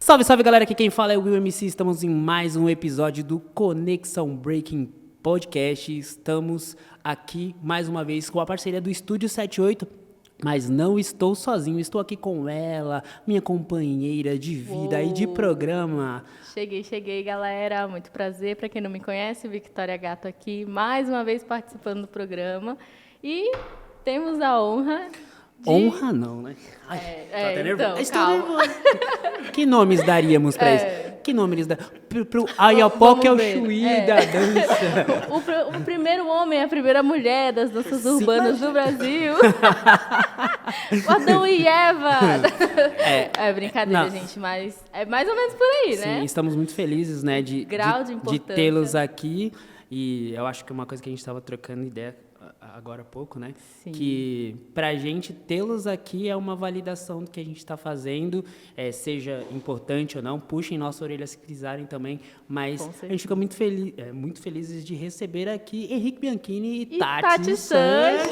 Salve, salve galera, aqui quem fala é o Will MC, estamos em mais um episódio do Conexão Breaking Podcast. Estamos aqui mais uma vez com a parceria do Estúdio 78, mas não estou sozinho, estou aqui com ela, minha companheira de vida e de programa. Cheguei galera, muito prazer, para quem não me conhece, Victoria Gato aqui, mais uma vez participando do programa e temos a honra de... Honra não, né? Ai, tô até nervoso. Então, Estou calma. nervoso. Que nomes daríamos pra isso? Que nomes pro Ayapó, que é o Chuí da dança. O primeiro homem, a primeira mulher das danças urbanas do Brasil. O Adão e Eva. É brincadeira, gente, mas é mais ou menos por aí, né? Sim, estamos muito felizes, né, de tê-los aqui. E eu acho que é uma coisa que a gente estava trocando ideia agora há pouco, né? Sim. Que pra gente tê-los aqui é uma validação do que a gente está fazendo, seja importante ou não, puxem nossa orelha se quiserem também, mas a gente fica muito felizes de receber aqui Henrique Bianchini e Tati Sanches.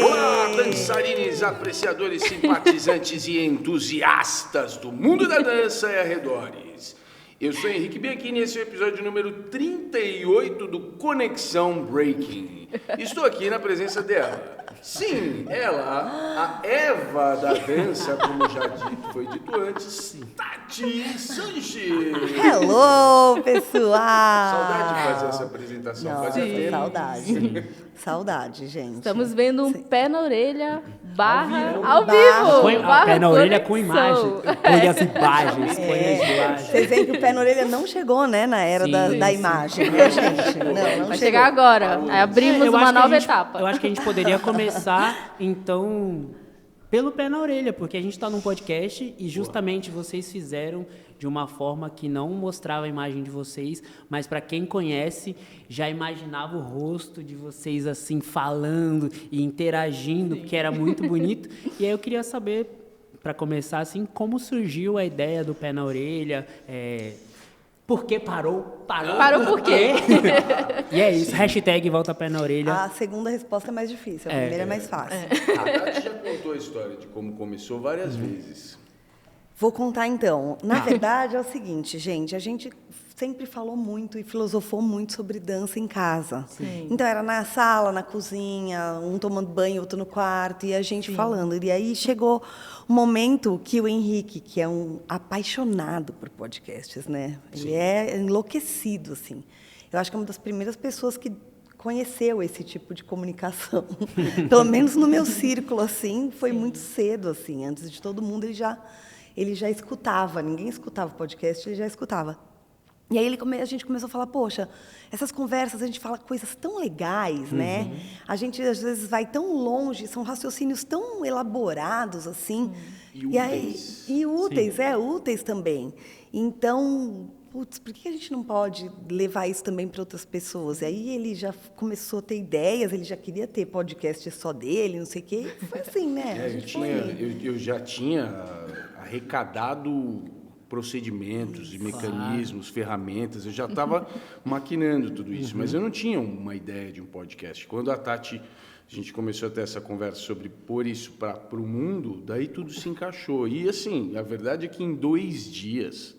Olá, dançarines, apreciadores, simpatizantes e entusiastas do mundo da dança e arredores. Eu sou Henrique Bianchini e esse é o episódio número 38 do Conexão Breaking. Estou aqui na presença dela. Sim, ela, a Eva da dança, como já foi dito antes, Tati Sanches. Hello, pessoal! Saudade de fazer essa apresentação. Nossa, Fazia tempo. Saudade. Saudade, gente. Estamos vendo um pé na orelha barra Ao ao vivo. vivo. Pé na orelha com conexão. imagem. Põe as imagens, põe as imagens. Vocês veem que o pé na orelha não chegou, né, na era Sim, da sim. imagem, né, gente? Não Vai chegou. chegar agora. Aí abrimos Eu uma acho que a nova gente- etapa. Eu acho que a gente poderia começar, então, pelo pé na orelha, porque a gente está num podcast e justamente vocês fizeram de uma forma que não mostrava a imagem de vocês, mas para quem conhece, já imaginava o rosto de vocês assim, falando e interagindo, porque era muito bonito. E aí eu queria saber, para começar assim, como surgiu a ideia do pé na orelha, por que parou? Parou por quê? E é isso, hashtag volta pé na orelha. A segunda resposta é mais difícil, a primeira é mais fácil. A Tati já contou a história de como começou várias vezes. Vou contar então. Na verdade é o seguinte, gente, a gente sempre falou muito e filosofou muito sobre dança em casa. Sim. Então era na sala, na cozinha, um tomando banho, outro no quarto e a gente falando. E aí chegou um momento que o Henrique, que é um apaixonado por podcasts, né? Ele é enlouquecido assim. Eu acho que é uma das primeiras pessoas que conheceu esse tipo de comunicação. Pelo menos no meu círculo assim, foi muito cedo assim, antes de todo mundo ele já escutava, ninguém escutava podcast, ele já escutava. E aí a gente começou a falar, poxa, essas conversas, a gente fala coisas tão legais, né? A gente, às vezes, vai tão longe, são raciocínios tão elaborados, assim. E úteis. Úteis também. Então, putz, por que a gente não pode levar isso também para outras pessoas? E aí ele já começou a ter ideias, ele já queria ter podcast só dele, não sei o quê. Foi assim, né? Eu já tinha arrecadado procedimentos e mecanismos, ferramentas, eu já estava maquinando tudo isso, mas eu não tinha uma ideia de um podcast. Quando a gente começou a ter essa conversa sobre pôr isso para o mundo, daí tudo se encaixou. E assim, a verdade é que em 2 dias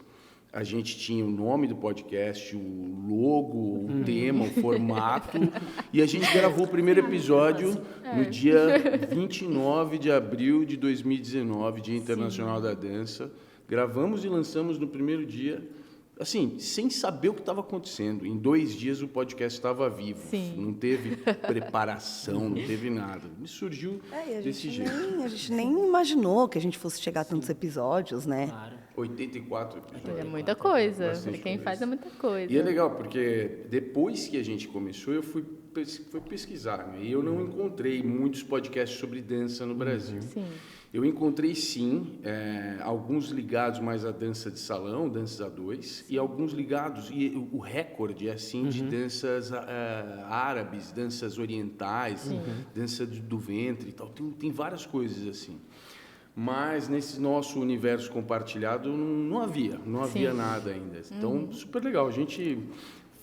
a gente tinha o nome do podcast, o logo, o tema, o formato, e a gente gravou o primeiro episódio no dia 29 de abril de 2019, Dia Internacional da Dança. Gravamos e lançamos no primeiro dia, assim, sem saber o que estava acontecendo. Em 2 dias o podcast estava vivo. Sim. Não teve preparação, não teve nada. Me surgiu desse jeito. A gente nem imaginou que a gente fosse chegar a tantos episódios, né? Claro. 84 episódios. É muita coisa. Bastante Para quem coisa. faz é muita coisa. E é legal, porque depois que a gente começou, eu fui pesquisar, né? E eu não encontrei muitos podcasts sobre dança no Brasil. Sim. Eu encontrei, sim, alguns ligados mais à dança de salão, danças a 2, e alguns ligados, e o recorde é assim, de danças árabes, danças orientais, dança do ventre e tal. Tem várias coisas assim. Mas nesse nosso universo compartilhado não havia nada ainda. Então, super legal. A gente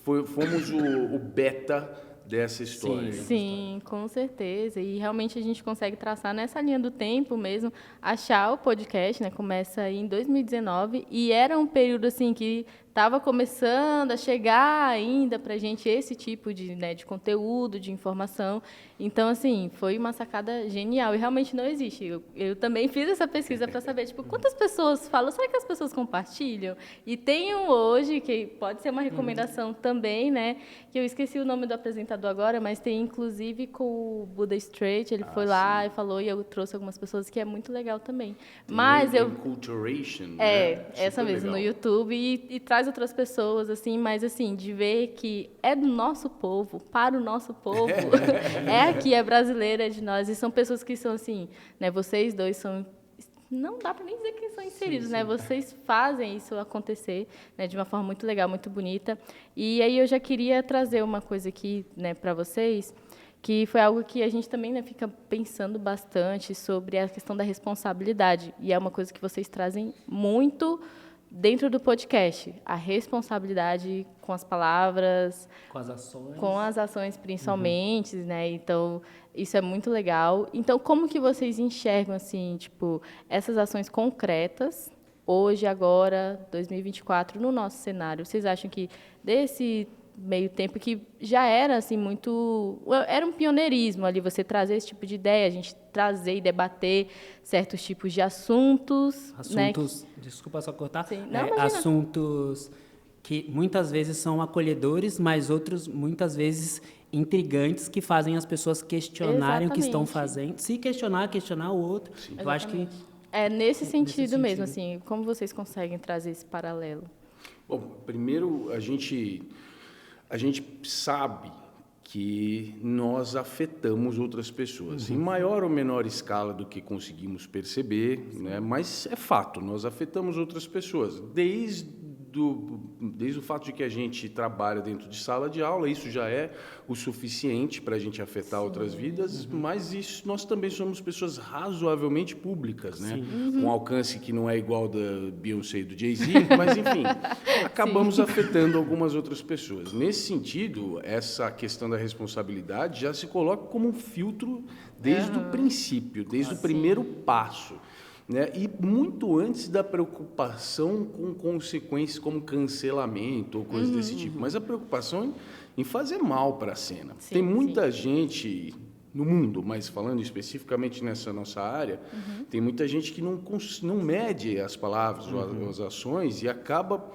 fomos o beta dessa história. Sim, com certeza. E realmente a gente consegue traçar nessa linha do tempo mesmo, achar o podcast, né? Começa aí em 2019 e era um período assim que estava começando a chegar ainda para a gente esse tipo de, né, de conteúdo, de informação. Então, assim, foi uma sacada genial e realmente não existe. Eu também fiz essa pesquisa para saber, tipo, quantas pessoas falam, será que as pessoas compartilham? E tem um hoje, que pode ser uma recomendação também, né, que eu esqueci o nome do apresentador agora, mas tem inclusive com o Buda Straight, ele foi lá e falou, e eu trouxe algumas pessoas que é muito legal também. Tem mas eu... Enculturation, É, né? essa Super mesmo, legal. no YouTube, e traz outras pessoas, assim, mas, assim, de ver que é do nosso povo, para o nosso povo, é aqui, é brasileira, é de nós, e são pessoas que são, assim, né, vocês dois são, não dá para nem dizer que são inseridos, né, vocês fazem isso acontecer, né, de uma forma muito legal, muito bonita, e aí eu já queria trazer uma coisa aqui, né, para vocês, que foi algo que a gente também, né, fica pensando bastante sobre a questão da responsabilidade, e é uma coisa que vocês trazem muito dentro do podcast, a responsabilidade com as palavras, com as ações principalmente, né? Então, isso é muito legal. Então, como que vocês enxergam assim, tipo, essas ações concretas hoje, agora, 2024, no nosso cenário? Vocês acham que desse meio tempo que já era assim muito, era um pioneirismo ali você trazer esse tipo de ideia, a gente trazer e debater certos tipos de assuntos, né? Desculpa só cortar, Sim. Não, imagina. assuntos que muitas vezes são acolhedores, mas outros muitas vezes intrigantes que fazem as pessoas questionarem o que estão fazendo, se questionar o outro. Sim. Eu acho que é nesse sentido mesmo, assim, como vocês conseguem trazer esse paralelo? Bom, primeiro a gente sabe que nós afetamos outras pessoas, em maior ou menor escala do que conseguimos perceber, né? Mas é fato, nós afetamos outras pessoas, desde o fato de que a gente trabalha dentro de sala de aula, isso já é o suficiente para a gente afetar outras vidas, mas isso, nós também somos pessoas razoavelmente públicas, né? Com um alcance que não é igual da Beyoncé e do Jay-Z, mas enfim, acabamos afetando algumas outras pessoas. Nesse sentido, essa questão da responsabilidade já se coloca como um filtro desde o princípio, desde o primeiro passo. Né? E muito antes da preocupação com consequências como cancelamento ou coisas desse tipo, mas a preocupação em fazer mal para a cena. Tem muita gente no mundo, mas falando especificamente nessa nossa área, tem muita gente que não mede as palavras ou as ações e acaba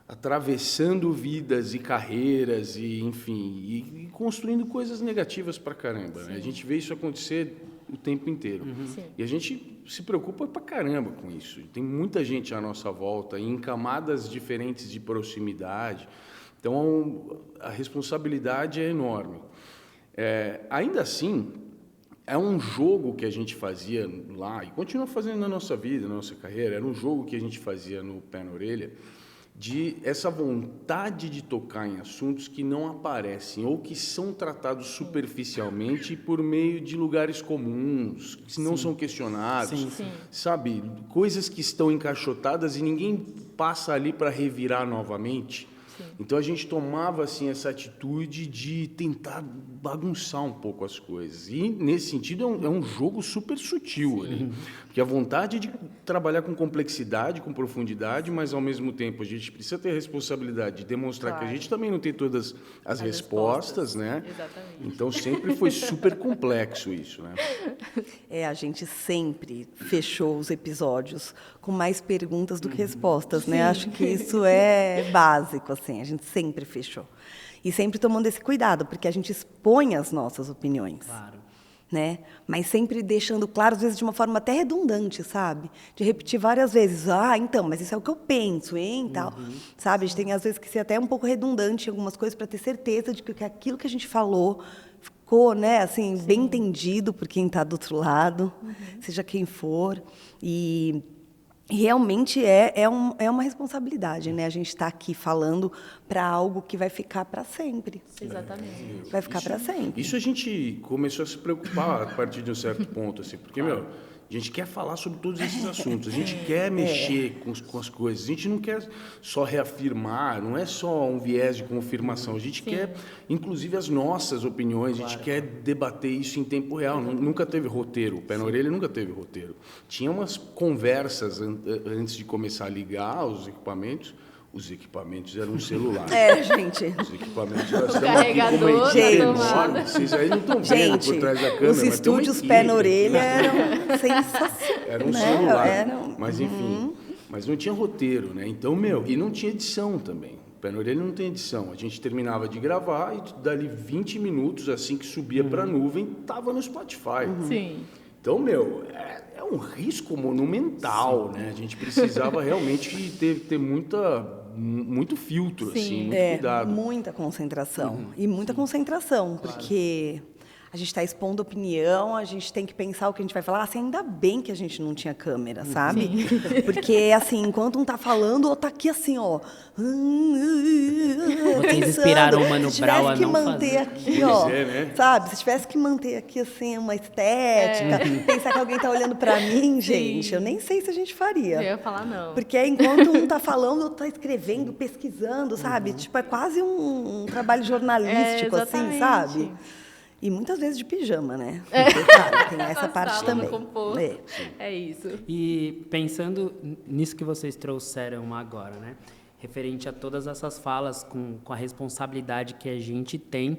atravessando vidas e carreiras e, enfim, e construindo coisas negativas para caramba. Né? A gente vê isso acontecer o tempo inteiro. E a gente se preocupa pra caramba com isso. Tem muita gente à nossa volta, em camadas diferentes de proximidade. Então, a responsabilidade é enorme. Ainda assim, é um jogo que a gente fazia lá, e continua fazendo na nossa vida, na nossa carreira, era um jogo que a gente fazia no Pé na Orelha, de essa vontade de tocar em assuntos que não aparecem ou que são tratados superficialmente por meio de lugares comuns, que não são questionados, sabe? Coisas que estão encaixotadas e ninguém passa ali para revirar novamente. Então a gente tomava assim essa atitude de tentar bagunçar um pouco as coisas. E nesse sentido é um jogo super sutil ali, porque a vontade de trabalhar com complexidade, com profundidade, mas ao mesmo tempo a gente precisa ter a responsabilidade de demonstrar que a gente também não tem todas as respostas, né? Exatamente. Então sempre foi super complexo isso, né? A gente sempre fechou os episódios com mais perguntas do que respostas, né? Acho que isso é básico, assim, a gente sempre fechou. E sempre tomando esse cuidado, porque a gente expõe as nossas opiniões. Claro. Né? Mas sempre deixando claro, às vezes de uma forma até redundante, sabe? De repetir várias vezes. Então, mas isso é o que eu penso, hein? Tal. Sabe? A gente tem, às vezes, que ser até um pouco redundante em algumas coisas para ter certeza de que aquilo que a gente falou ficou, né, assim, bem entendido por quem está do outro lado, seja quem for. E realmente é uma responsabilidade, né? A gente está aqui falando para algo que vai ficar para sempre. Exatamente. Vai ficar para sempre. Isso a gente começou a se preocupar a partir de um certo ponto, assim, porque, A gente quer falar sobre todos esses assuntos, a gente quer mexer com as coisas, a gente não quer só reafirmar, não é só um viés de confirmação, a gente quer, inclusive, as nossas opiniões, a gente quer debater isso em tempo real, nunca teve roteiro, o Pé na Orelha nunca teve roteiro. Tinha umas conversas antes de começar a ligar os equipamentos eram um celular. Gente. Os equipamentos nós O estamos aqui com uma carregador equipe da enorme. tomada. Vocês aí não estão vendo Gente, por trás da câmera. os mas tem uma estúdios equipe. Pé na Orelha eram sensacionais. Era um celular. Mas enfim, mas não tinha roteiro, né? Então, e não tinha edição também. O Pé na Orelha não tem edição. A gente terminava de gravar e dali 20 minutos, assim que subia para a nuvem, estava no Spotify. Sim. Então, é um risco monumental, né? A gente precisava realmente ter muito filtro, assim, muito cuidado. Muita concentração. E muita concentração, porque a gente está expondo opinião, a gente tem que pensar o que a gente vai falar. Assim, ainda bem que a gente não tinha câmera, sabe? Porque, assim, enquanto um tá falando, o outro tá aqui assim, ó. Vocês inspiraram o Mano Brown a não manter fazer. aqui, Pois ó. é, né? Sabe? Se tivesse que manter aqui, assim, uma estética, pensar que alguém tá olhando para mim, gente, eu nem sei se a gente faria. Eu ia falar não. Porque enquanto um tá falando, o outro tá escrevendo, pesquisando, sabe? Tipo, é quase um trabalho jornalístico, assim, sabe? E muitas vezes de pijama, né? Porque, claro, tem essa parte Sala, também. no compor. É isso. E pensando nisso que vocês trouxeram agora, né? Referente a todas essas falas com a responsabilidade que a gente tem.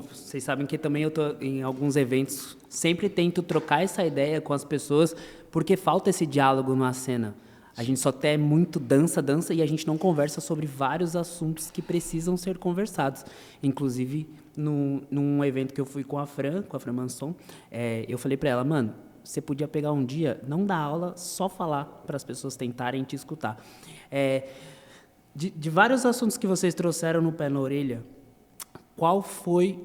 Vocês sabem que também eu estou em alguns eventos, sempre tento trocar essa ideia com as pessoas, porque falta esse diálogo na cena. A gente só tem muito dança, e a gente não conversa sobre vários assuntos que precisam ser conversados. Inclusive, num evento que eu fui com a Fran Manson, eu falei para ela, mano, você podia pegar um dia, não dar aula, só falar para as pessoas tentarem te escutar. De vários assuntos que vocês trouxeram no Pé na Orelha, qual foi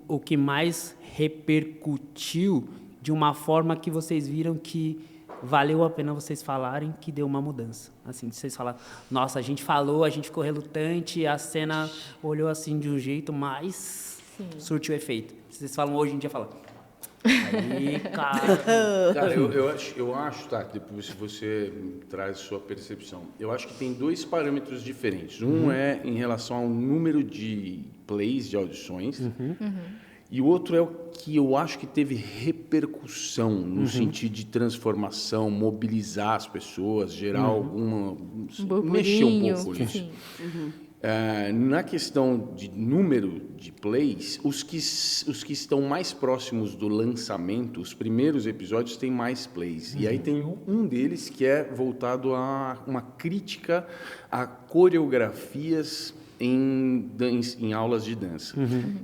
o que mais repercutiu de uma forma que vocês viram que valeu a pena vocês falarem, que deu uma mudança? Assim, vocês falaram, nossa, a gente falou, a gente ficou relutante, a cena olhou assim de um jeito, mas surtiu efeito. Vocês falam hoje em dia, falam, aí, cara... Cara, eu acho, tá, depois você traz sua percepção. Eu acho que tem dois parâmetros diferentes. Um é em relação ao número de plays, de audições, e o outro é o que eu acho que teve repercussão no sentido de transformação, mobilizar as pessoas, gerar alguma... mexer um pouco nisso. Na questão de número de plays, os que estão mais próximos do lançamento, os primeiros episódios têm mais plays. E aí tem um deles que é voltado a uma crítica a coreografias em aulas de dança.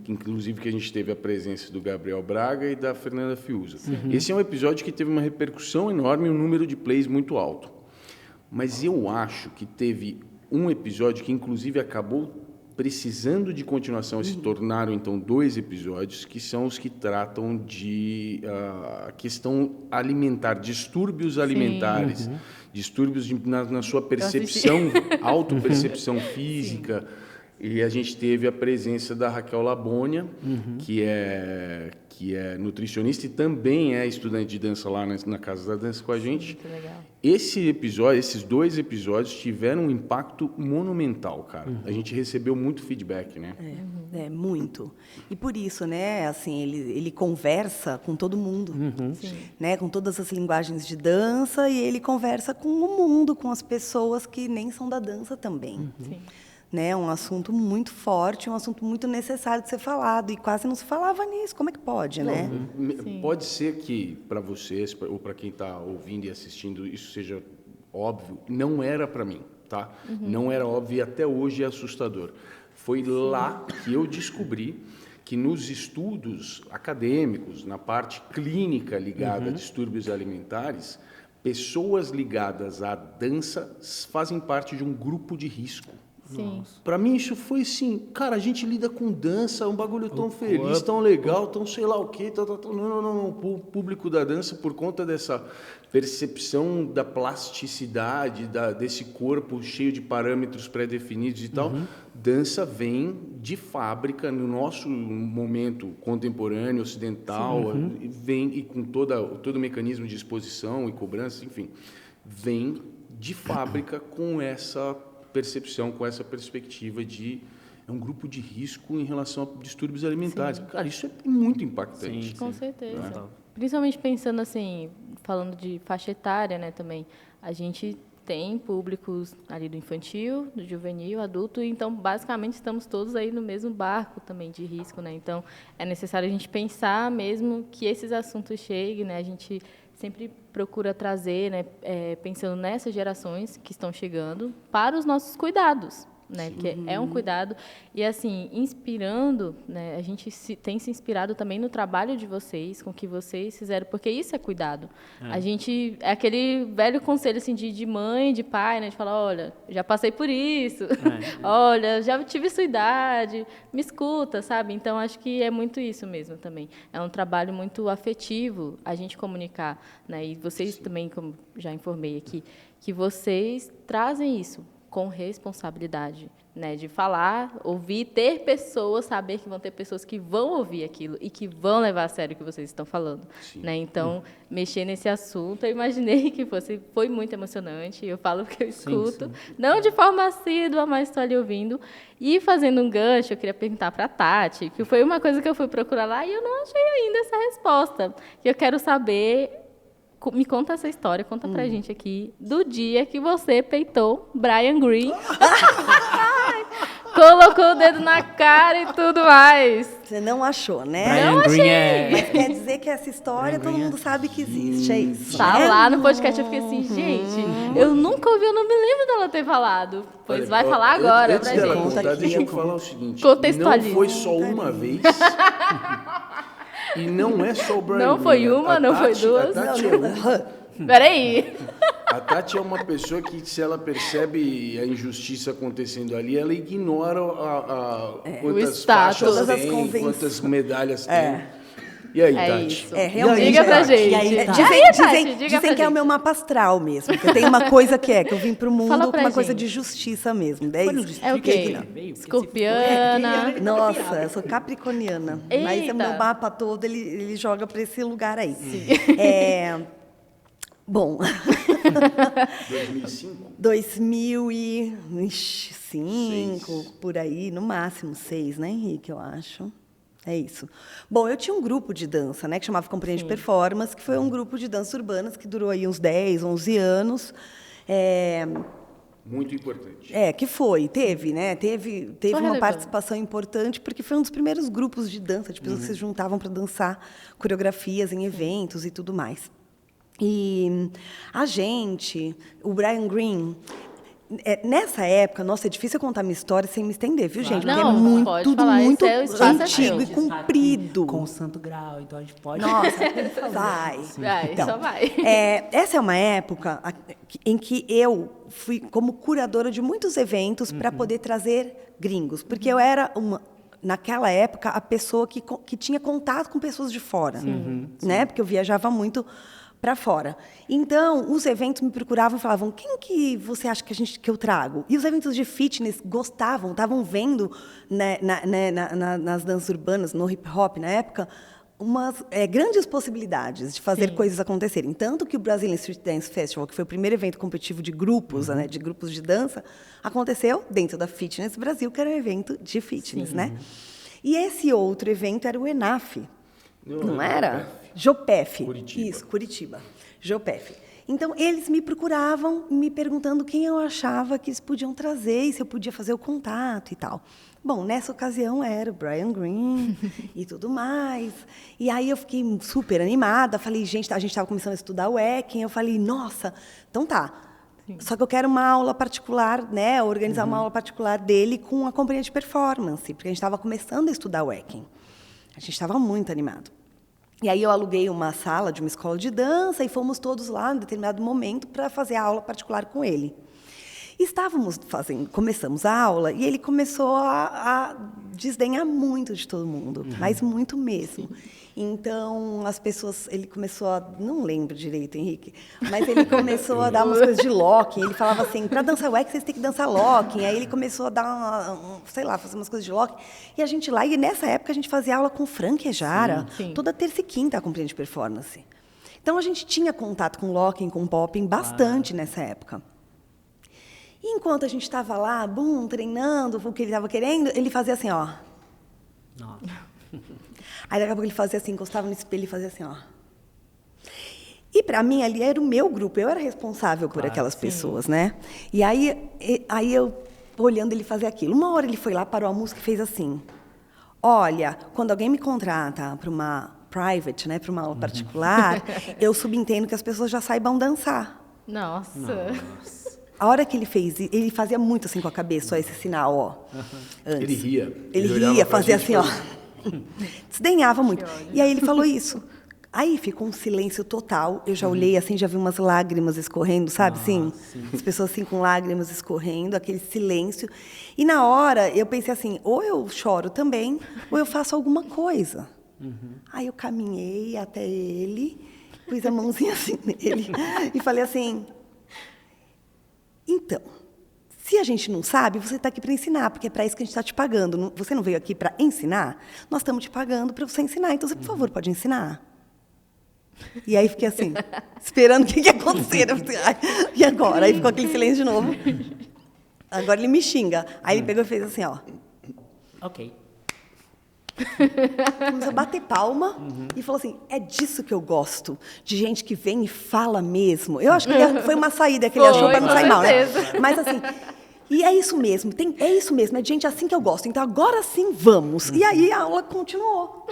Inclusive que a gente teve a presença do Gabriel Braga e da Fernanda Fiuza. Esse é um episódio que teve uma repercussão enorme e um número de plays muito alto. Mas eu acho que teve um episódio que, inclusive, acabou precisando de continuação, se tornaram, então, 2 episódios, que são os que tratam de questão alimentar, distúrbios alimentares, distúrbios na sua percepção, autopercepção física. E a gente teve a presença da Raquel Labônia, que é nutricionista e também é estudante de dança lá na Casa da Dança com a gente. Muito legal. Esses 2 episódios tiveram um impacto monumental, cara. A gente recebeu muito feedback, né? Muito. E por isso, né, assim, ele conversa com todo mundo, né, com todas as linguagens de dança, e ele conversa com o mundo, com as pessoas que nem são da dança também. Sim. Né, um assunto muito forte, um assunto muito necessário de ser falado, e quase não se falava nisso. Como é que pode, né? Pode ser que para vocês ou para quem está ouvindo e assistindo isso seja óbvio. Não era para mim, tá? Não era óbvio e até hoje é assustador. Foi lá que eu descobri que nos estudos acadêmicos, na parte clínica ligada a distúrbios alimentares, pessoas ligadas à dança fazem parte de um grupo de risco. Sim. Pra mim isso foi assim, cara, a gente lida com dança, um bagulho tão feliz, corpo. tão legal, tão sei lá o quê, não. O público da dança, por conta dessa percepção da plasticidade, desse corpo cheio de parâmetros pré-definidos e tal, dança vem de fábrica, no nosso momento contemporâneo, ocidental, vem e com todo o mecanismo de exposição e cobrança, enfim, vem de fábrica com essa percepção, com essa perspectiva de é um grupo de risco em relação a distúrbios alimentares. Cara, isso é muito impactante. Com certeza. Total. Principalmente pensando assim, falando de faixa etária, né, também. A gente tem públicos ali do infantil, do juvenil, adulto, então basicamente estamos todos aí no mesmo barco também de risco, né? Então é necessário a gente pensar mesmo que esses assuntos cheguem, né? A gente sempre procura trazer, né, pensando nessas gerações que estão chegando, para os nossos cuidados, né, que é um cuidado. E, assim, inspirando, né, a gente tem se inspirado também no trabalho de vocês, com o que vocês fizeram, porque isso é cuidado. A gente, é aquele velho conselho, assim, de mãe, de pai, né, de falar, olha, já passei por isso, olha, já tive sua idade, me escuta, sabe? Então, acho que é muito isso mesmo também. É um trabalho muito afetivo a gente comunicar, né, e vocês também, como já informei aqui, que vocês trazem isso com responsabilidade, né, de falar, ouvir, ter pessoas, saber que vão ter pessoas que vão ouvir aquilo e que vão levar a sério o que vocês estão falando, né? Então, mexer nesse assunto, eu imaginei que foi muito emocionante. Eu falo porque eu escuto, não de forma assídua, mas estou ali ouvindo. E fazendo um gancho, eu queria perguntar para a Tati, que foi uma coisa que eu fui procurar lá e eu não achei ainda essa resposta. Que eu quero saber. Me conta essa história, conta pra gente aqui, do dia que você peitou Brian Green, colocou o dedo na cara e tudo mais. Você não achou, né? Brian Green Mas quer dizer que essa história todo mundo sabe que existe, é isso. Tá né? lá no podcast, eu fiquei assim, gente, eu nunca ouvi, eu não me lembro dela ter falado. Pois Olha, vai falar agora antes pra dela gente. contar, Conta aqui, deixa eu eu falar o seguinte. Contextualiza. Não foi só uma vez. E não é só o Brian Não foi Green. uma, não foi duas. A Tati, Peraí. a Tati é uma pessoa que, se ela percebe a injustiça acontecendo ali, ela ignora quantas status. faixas Todas as tem, convenções. quantas medalhas tem. E aí, É Tati? isso. Realmente. Diga pra Tati? gente. E aí, Tati, dizem diga pra que é o gente. meu mapa astral mesmo. Que eu tenho uma coisa que eu vim pro mundo Fala com pra uma coisa gente. de justiça mesmo. É isso. É o quê? Escorpiana. Nossa, eu sou capricorniana. Mas Eita. o meu mapa todo, ele joga para esse lugar aí. Bom, 2005? 2005, por aí, no máximo 6, né, Henrique, eu acho. É isso. Bom, eu tinha um grupo de dança, né, que chamava Companhia de Performance, que foi um grupo de dança urbanas que durou aí uns 10, 11 anos. Muito importante. Teve uma relevante. participação importante, porque foi um dos primeiros grupos de dança, de pessoas que se juntavam para dançar coreografias em eventos e tudo mais. E o Brian Green, nessa época, nossa, é difícil eu contar minha história sem me estender, viu, gente? Porque Não, é muito, pode tudo falar, muito esse é o espaço antigo é e seu. comprido. Com o Santo Grau, então a gente pode... Nossa, vai. Vai, só vai. Essa é uma época em que eu fui como curadora de muitos eventos para poder trazer gringos, porque eu era naquela época a pessoa que tinha contato com pessoas de fora, né? Porque eu viajava muito para fora. Então, os eventos me procuravam e falavam: quem que você acha que eu trago? E os eventos de fitness estavam vendo, né, nas danças urbanas, no hip hop na época, umas grandes possibilidades de fazer coisas acontecerem. Tanto que o Brazilian Street Dance Festival, que foi o primeiro evento competitivo de grupos, né, de grupos de dança, aconteceu dentro da Fitness Brasil, que era um evento de fitness, né? E esse outro evento era o ENAF. Não era? Jopef. Curitiba. Isso, Curitiba. Jopef. Então, eles me procuravam, me perguntando quem eu achava que eles podiam trazer e se eu podia fazer o contato e tal. Bom, nessa ocasião era o Brian Green e tudo mais. E aí eu fiquei super animada. Falei, gente, a gente estava começando a estudar o Ecken. Eu falei, nossa, então tá. Só que eu quero uma aula particular, né? Organizar uma aula particular dele com a companhia de performance, porque a gente estava começando a estudar o Ecken. A gente estava muito animado. E aí eu aluguei uma sala de uma escola de dança e fomos todos lá, em determinado momento, para fazer a aula particular com ele. Começamos a aula e ele começou a desdenhar muito de todo mundo, mas muito mesmo. Então, ele começou não lembro direito, Henrique, mas ele começou a dar umas coisas de locking. Ele falava assim, para dançar wax, vocês têm que dançar locking. Aí ele começou a dar, fazer umas coisas de locking. E a gente lá, e nessa época a gente fazia aula com Frank Ejara, toda terça e quinta a Compreende Performance. Então, a gente tinha contato com locking, com popping, bastante nessa época. E enquanto a gente estava lá, treinando o que ele estava querendo, ele fazia assim, ó. Nossa. Aí daqui a pouco ele fazia assim, encostava no espelho e fazia assim, ó. E para mim ali era o meu grupo, eu era responsável por aquelas pessoas, né? E aí eu olhando ele fazer aquilo. Uma hora ele foi lá, parou a música e fez assim: olha, quando alguém me contrata para uma private, né, para uma aula particular, eu subentendo que as pessoas já saibam dançar. Nossa. A hora que ele fez, ele fazia muito assim com a cabeça, só esse sinal, ó. Antes. Ele ria. Ele ria, fazia assim, ó. Desdenhava muito. E aí ele falou isso. Aí ficou um silêncio total. Eu já olhei assim, já vi umas lágrimas escorrendo, sabe? Sim. As pessoas assim com lágrimas escorrendo, aquele silêncio. E na hora eu pensei assim, ou eu choro também, ou eu faço alguma coisa. Aí eu caminhei até ele, pus a mãozinha assim nele e falei assim: então, se a gente não sabe, você está aqui para ensinar, porque é para isso que a gente está te pagando. Você não veio aqui para ensinar? Nós estamos te pagando para você ensinar. Então, você, por favor, pode ensinar? E aí fiquei assim, esperando o que ia acontecer. E agora? Aí ficou aquele silêncio de novo. Agora ele me xinga. Aí ele pegou e fez assim, ó. Ok. Começou a bater palma e falou assim, é disso que eu gosto, de gente que vem e fala mesmo. Eu acho que foi uma saída que ele achou para não sair mal, né? Mas assim, e é isso mesmo, é isso mesmo, é de gente assim que eu gosto. Então agora sim vamos. E aí a aula continuou.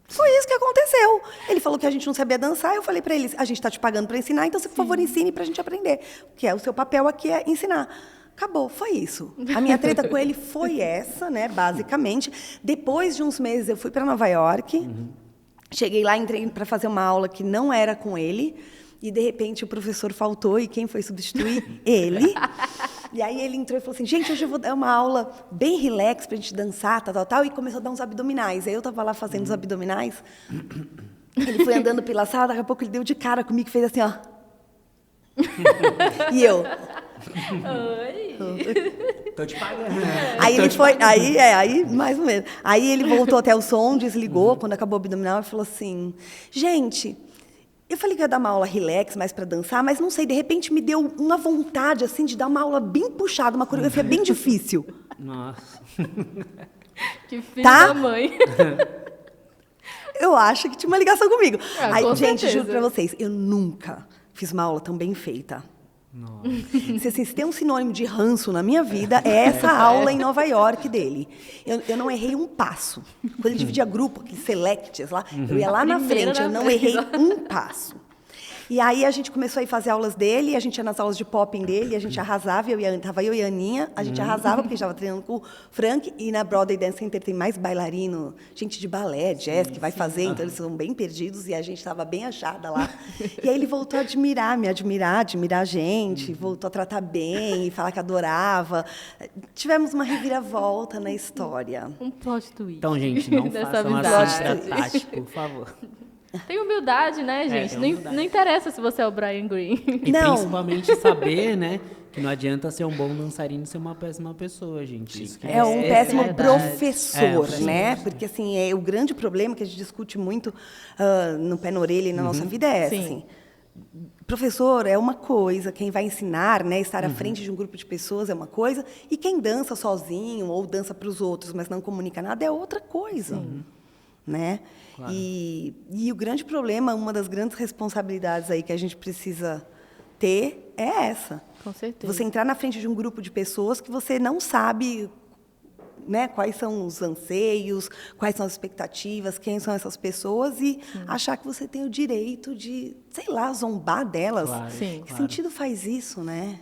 Foi isso que aconteceu. Ele falou que a gente não sabia dançar, eu falei para ele, a gente está te pagando para ensinar, então você, por favor, ensine para a gente aprender. Que é o seu papel aqui é ensinar. Acabou, foi isso. A minha treta com ele foi essa, né, basicamente. Depois de uns meses, eu fui para Nova York. Cheguei lá, entrei para fazer uma aula que não era com ele. E, de repente, o professor faltou. E quem foi substituir? Ele. E aí ele entrou e falou assim, gente, hoje eu vou dar uma aula bem relax para a gente dançar, tal. E começou a dar uns abdominais. Aí eu estava lá fazendo os abdominais. Ele foi andando pela sala, daqui a pouco ele deu de cara comigo e fez assim, ó. E eu... Oi. Tô te pagando. Aí ele foi, aí mais ou menos. Aí ele voltou até o som, desligou, quando acabou o abdominal, e falou assim, gente, eu falei que ia dar uma aula relax, mais para dançar, mas não sei, de repente me deu uma vontade, assim, de dar uma aula bem puxada, uma coreografia bem difícil. Nossa. Que filho Tá? da mãe. Eu acho que tinha uma ligação comigo. Aí, com gente, certeza. juro para vocês, eu nunca fiz uma aula tão bem feita. Se tem um sinônimo de ranço na minha vida, é essa aula em Nova York dele. Eu não errei um passo. Quando ele dividia grupo, aqueles selects lá, eu ia lá na frente, eu não errei um passo. E aí a gente começou a ir fazer aulas dele, a gente ia nas aulas de popping dele, a gente arrasava, estava eu e a Aninha, a gente arrasava, porque a gente estava treinando com o Frank, e na Broadway Dance Center tem mais bailarino, gente de balé, jazz, que vai fazer, então eles são bem perdidos, e a gente estava bem achada lá. E aí ele voltou a admirar a gente, voltou a tratar bem, falar que adorava. Tivemos uma reviravolta na história. Um plot twist. Então, gente, não Dessa façam amizade. assim pra Tati, por favor. Tem humildade, né, gente? tem humildade. Não interessa se você é o Brian Green. E Não. principalmente saber, né, que não adianta ser um bom dançarino e ser uma péssima pessoa, gente. Isso que É um péssimo verdade. professor, É, né? Porque, assim, o grande problema que a gente discute muito no pé na orelha e na nossa vida é essa, Sim. assim. Professor é uma coisa, quem vai ensinar, né, estar à frente de um grupo de pessoas é uma coisa, e quem dança sozinho ou dança para os outros, mas não comunica nada, é outra coisa. Né? Claro. E o grande problema, uma das grandes responsabilidades aí que a gente precisa ter é essa. Com certeza. Você entrar na frente de um grupo de pessoas que você não sabe, né, quais são os anseios, quais são as expectativas, quem são essas pessoas e achar que você tem o direito de, sei lá, zombar delas. Claro, Sim. Que sentido faz isso, né?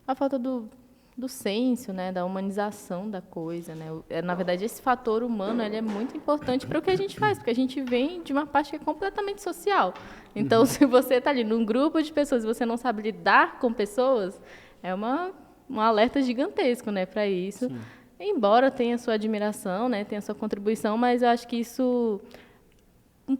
A falta do do senso, né, da humanização da coisa, né? Na verdade, esse fator humano, ele é muito importante para o que a gente faz, porque a gente vem de uma parte que é completamente social. Então, se você está ali num grupo de pessoas e você não sabe lidar com pessoas, é um alerta gigantesco, né, para isso. Sim. Embora tenha sua admiração, né, tenha sua contribuição, mas eu acho que isso,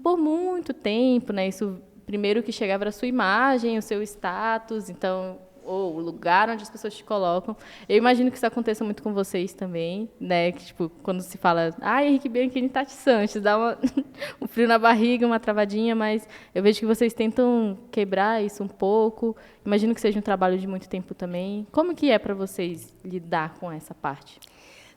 por muito tempo, né, isso primeiro que chegava era a sua imagem, o seu status, então, ou o lugar onde as pessoas te colocam. Eu imagino que isso aconteça muito com vocês também, né? Que, tipo, quando se fala, Henrique Bianchini e Tati Sanches, dá um frio na barriga, uma travadinha, mas eu vejo que vocês tentam quebrar isso um pouco. Imagino que seja um trabalho de muito tempo também. Como que é para vocês lidar com essa parte?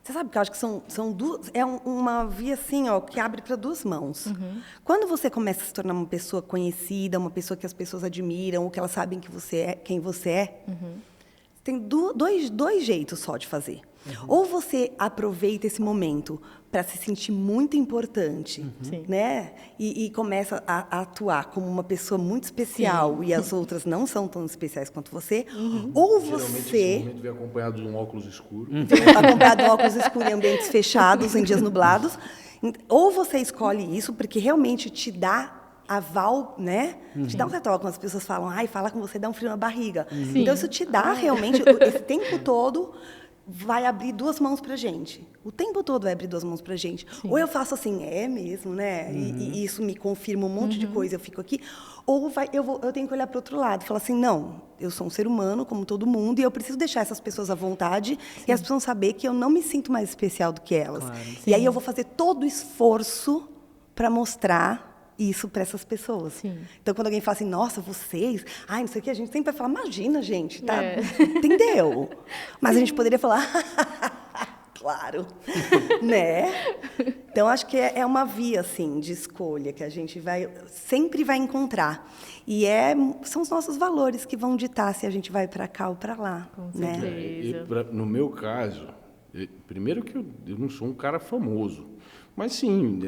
Você sabe que eu acho que são duas, uma via assim, ó, que abre para duas mãos. Quando você começa a se tornar uma pessoa conhecida, uma pessoa que as pessoas admiram, ou que elas sabem que você é, quem você é, tem dois jeitos só de fazer. Ou você aproveita esse momento para se sentir muito importante, né? E começa a atuar como uma pessoa muito especial e as outras não são tão especiais quanto você. Ou Geralmente você... esse momento vem acompanhado de um óculos escuro. Acompanhado de um óculos escuro em ambientes fechados, em dias nublados. Ou você escolhe isso porque realmente te dá aval, né? Te dá um certo, quando as pessoas falam, falar com você dá um frio na barriga. Então, isso te dá realmente, esse tempo todo, vai abrir duas mãos pra gente. O tempo todo vai abrir duas mãos pra gente. Sim. Ou eu faço assim, é mesmo, né? E isso me confirma um monte de coisa, eu fico aqui. Ou eu tenho que olhar para o outro lado e falar assim, não, eu sou um ser humano, como todo mundo, e eu preciso deixar essas pessoas à vontade e as pessoas saber que eu não me sinto mais especial do que elas. Claro, e aí eu vou fazer todo o esforço para mostrar isso para essas pessoas. Sim. Então, quando alguém fala assim, nossa, vocês... não sei o que, a gente sempre vai falar, imagina, gente, tá? Entendeu? Mas a gente poderia falar, claro, né? Então, acho que é uma via, assim, de escolha que a gente sempre vai encontrar. E são os nossos valores que vão ditar se a gente vai para cá ou para lá. Com certeza. Né? No meu caso, primeiro que eu não sou um cara famoso, mas sim...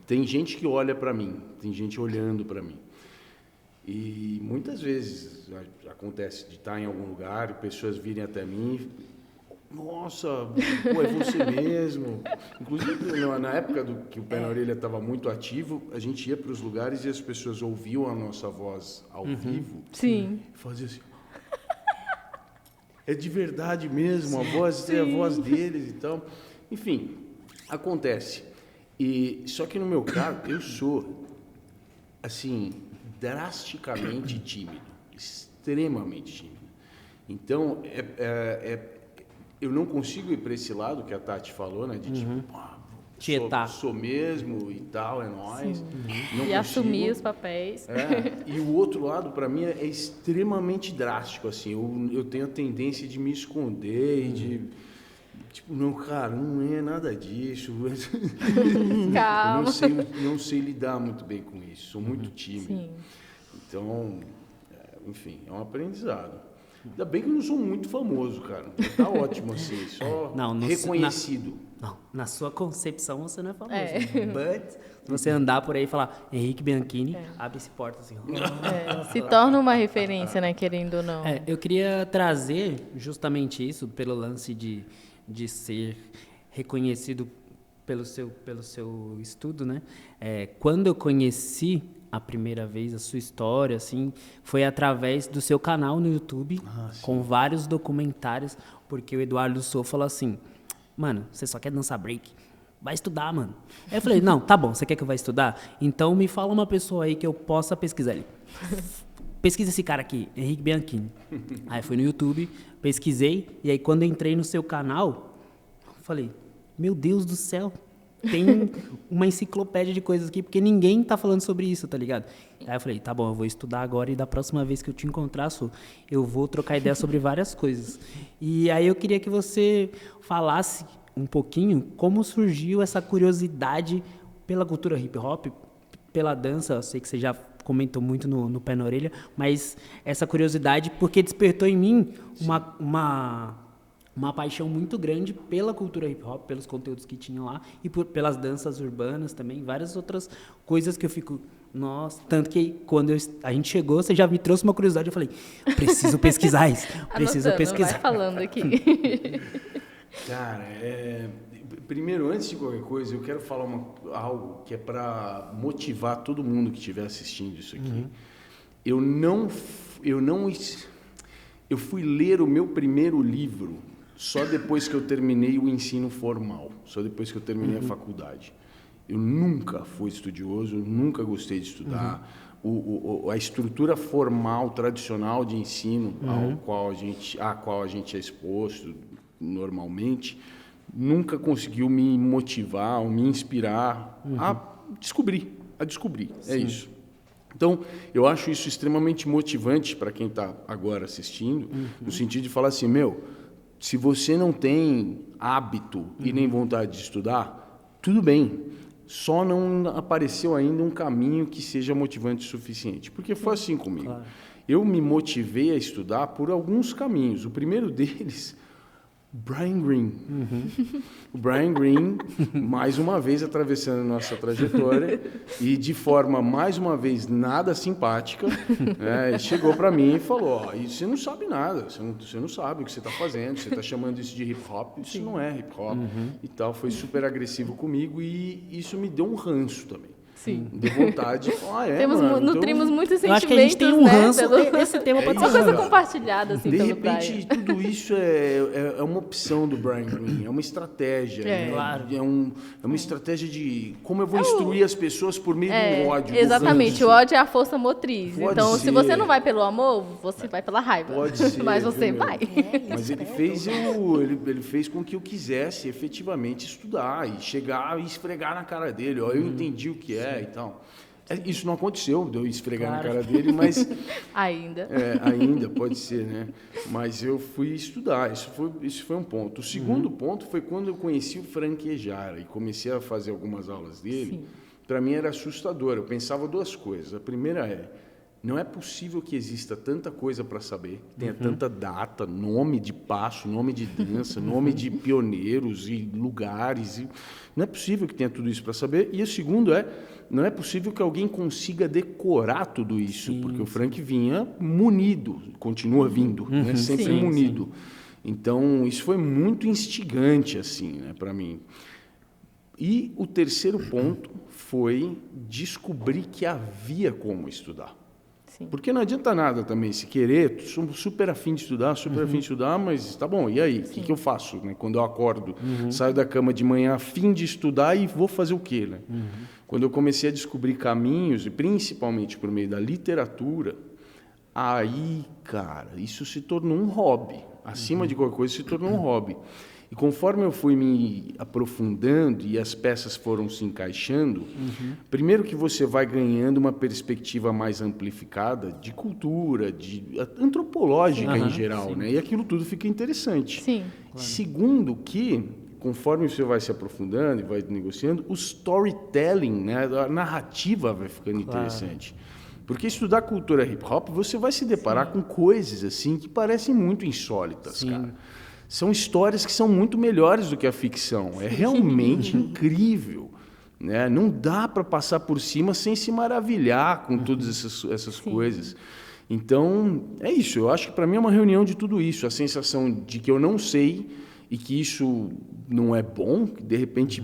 tem gente que olha para mim, tem gente olhando para mim. E muitas vezes acontece de estar em algum lugar e pessoas virem até mim, nossa, pô, é você mesmo. Inclusive, na época que o Pé na Orelha estava muito ativo, a gente ia para os lugares e as pessoas ouviam a nossa voz ao vivo. Sim. E faziam assim, é de verdade mesmo, a voz é a voz deles e tal. Enfim, acontece. Só que no meu caso, eu sou, assim, drasticamente tímido, extremamente tímido. Então, eu não consigo ir para esse lado que a Tati falou, né? De tipo, sou mesmo e tal, é nóis. E assumir os papéis. E o outro lado, para mim, é extremamente drástico, assim. Eu tenho a tendência de me esconder e de... Tipo, não, cara, não é nada disso. Calma. Eu não sei lidar muito bem com isso, sou muito tímido. Sim. Então, enfim, é um aprendizado. Ainda bem que eu não sou muito famoso, cara. Tá ótimo assim, só reconhecido. Na sua concepção você não é famoso. But, se você andar por aí e falar Henrique Bianchini, abre-se porta assim. Se torna uma referência, né, querendo ou não. Eu queria trazer justamente isso, pelo lance de ser reconhecido pelo seu estudo, né? Quando eu conheci a primeira vez a sua história, assim, foi através do seu canal no YouTube, com vários documentários, porque o Eduardo Sou falou assim, mano, você só quer dançar break? Vai estudar, mano. Aí eu falei, não, tá bom, você quer que eu vá estudar? Então me fala uma pessoa aí que eu possa pesquisar ele. Pesquisa esse cara aqui, Henrique Bianchini. Aí fui no YouTube, pesquisei, e aí quando eu entrei no seu canal, falei, meu Deus do céu, tem uma enciclopédia de coisas aqui, porque ninguém tá falando sobre isso, tá ligado? Aí eu falei, tá bom, eu vou estudar agora e da próxima vez que eu te encontrar, eu vou trocar ideia sobre várias coisas. E aí eu queria que você falasse um pouquinho como surgiu essa curiosidade pela cultura hip-hop, pela dança. Eu sei que você já comentou muito no Pé na Orelha, mas essa curiosidade porque despertou em mim uma paixão muito grande pela cultura hip-hop, pelos conteúdos que tinham lá e pelas danças urbanas também, várias outras coisas que eu fico, Nossa, tanto que quando a gente chegou, você já me trouxe uma curiosidade, eu falei, preciso pesquisar isso, preciso Anotando, pesquisar. vai falando aqui. Cara, primeiro, antes de qualquer coisa, eu quero falar algo que é para motivar todo mundo que estiver assistindo isso aqui. Eu fui ler o meu primeiro livro só depois que eu terminei o ensino formal, só depois que eu terminei a faculdade. Eu nunca fui estudioso, eu nunca gostei de estudar. A estrutura formal, tradicional de ensino à qual a gente é exposto normalmente, nunca conseguiu me motivar ou me inspirar a descobrir. É isso. Então, eu acho isso extremamente motivante para quem está agora assistindo, no sentido de falar assim, se você não tem hábito e nem vontade de estudar, tudo bem. Só não apareceu ainda um caminho que seja motivante o suficiente. Porque foi assim comigo. Claro. Eu me motivei a estudar por alguns caminhos. O primeiro deles, Brian Greene. O Brian Greene, mais uma vez atravessando nossa trajetória e de forma, mais uma vez, nada simpática, chegou para mim e falou, você não sabe nada, você não sabe o que você está fazendo, você está chamando isso de hip-hop, isso não é hip-hop e tal. Foi super agressivo comigo e isso me deu um ranço também. Sim. De vontade. Nutrimos muitos sentimentos, eu acho que a gente tem um ranço, esse tema pode ser uma coisa compartilhada, assim, de repente, tudo isso é uma opção do Brian Greene, é uma estratégia. Claro. É uma estratégia de como eu vou instruir as pessoas por meio do ódio. Exatamente, o ódio é a força motriz. Pode então, ser. Se você não vai pelo amor, você vai pela raiva. Pode ser. Mas você vai. Mas ele fez com que eu quisesse efetivamente estudar e chegar e esfregar na cara dele. Eu entendi o que é. E tal. Isso não aconteceu, de eu esfregar na cara dele, mas... Ainda. Ainda, pode ser, né? Mas eu fui estudar, isso foi um ponto. O segundo ponto foi quando eu conheci o Frank Ejara e comecei a fazer algumas aulas dele. Para mim era assustador, eu pensava duas coisas. A primeira não é possível que exista tanta coisa para saber, tenha tanta data, nome de passo, nome de dança, nome de pioneiros e lugares. Não é possível que tenha tudo isso para saber. E o segundo não é possível que alguém consiga decorar tudo isso, porque o Frank vinha munido, continua vindo, né? Sempre munido. Então, isso foi muito instigante assim, né, para mim. E o terceiro ponto foi descobrir que havia como estudar. Porque não adianta nada também se querer, sou super afim de estudar, mas tá bom, e aí? O que eu faço, né? Quando eu acordo, saio da cama de manhã afim de estudar e vou fazer o quê, né? Quando eu comecei a descobrir caminhos, e principalmente por meio da literatura, aí, cara, isso se tornou um hobby. Acima de qualquer coisa, se tornou um hobby. E conforme eu fui me aprofundando e as peças foram se encaixando, primeiro que você vai ganhando uma perspectiva mais amplificada de cultura, antropológica em geral, né? E aquilo tudo fica interessante. Sim. Claro. Segundo que, conforme você vai se aprofundando e vai negociando, o storytelling, né? A narrativa vai ficando interessante. Porque estudar cultura hip-hop, você vai se deparar com coisas assim que parecem muito insólitas, cara. São histórias que são muito melhores do que a ficção. É realmente incrível, né? Não dá para passar por cima sem se maravilhar com todas essas coisas. Então, é isso. Eu acho que para mim é uma reunião de tudo isso. A sensação de que eu não sei e que isso não é bom, que de repente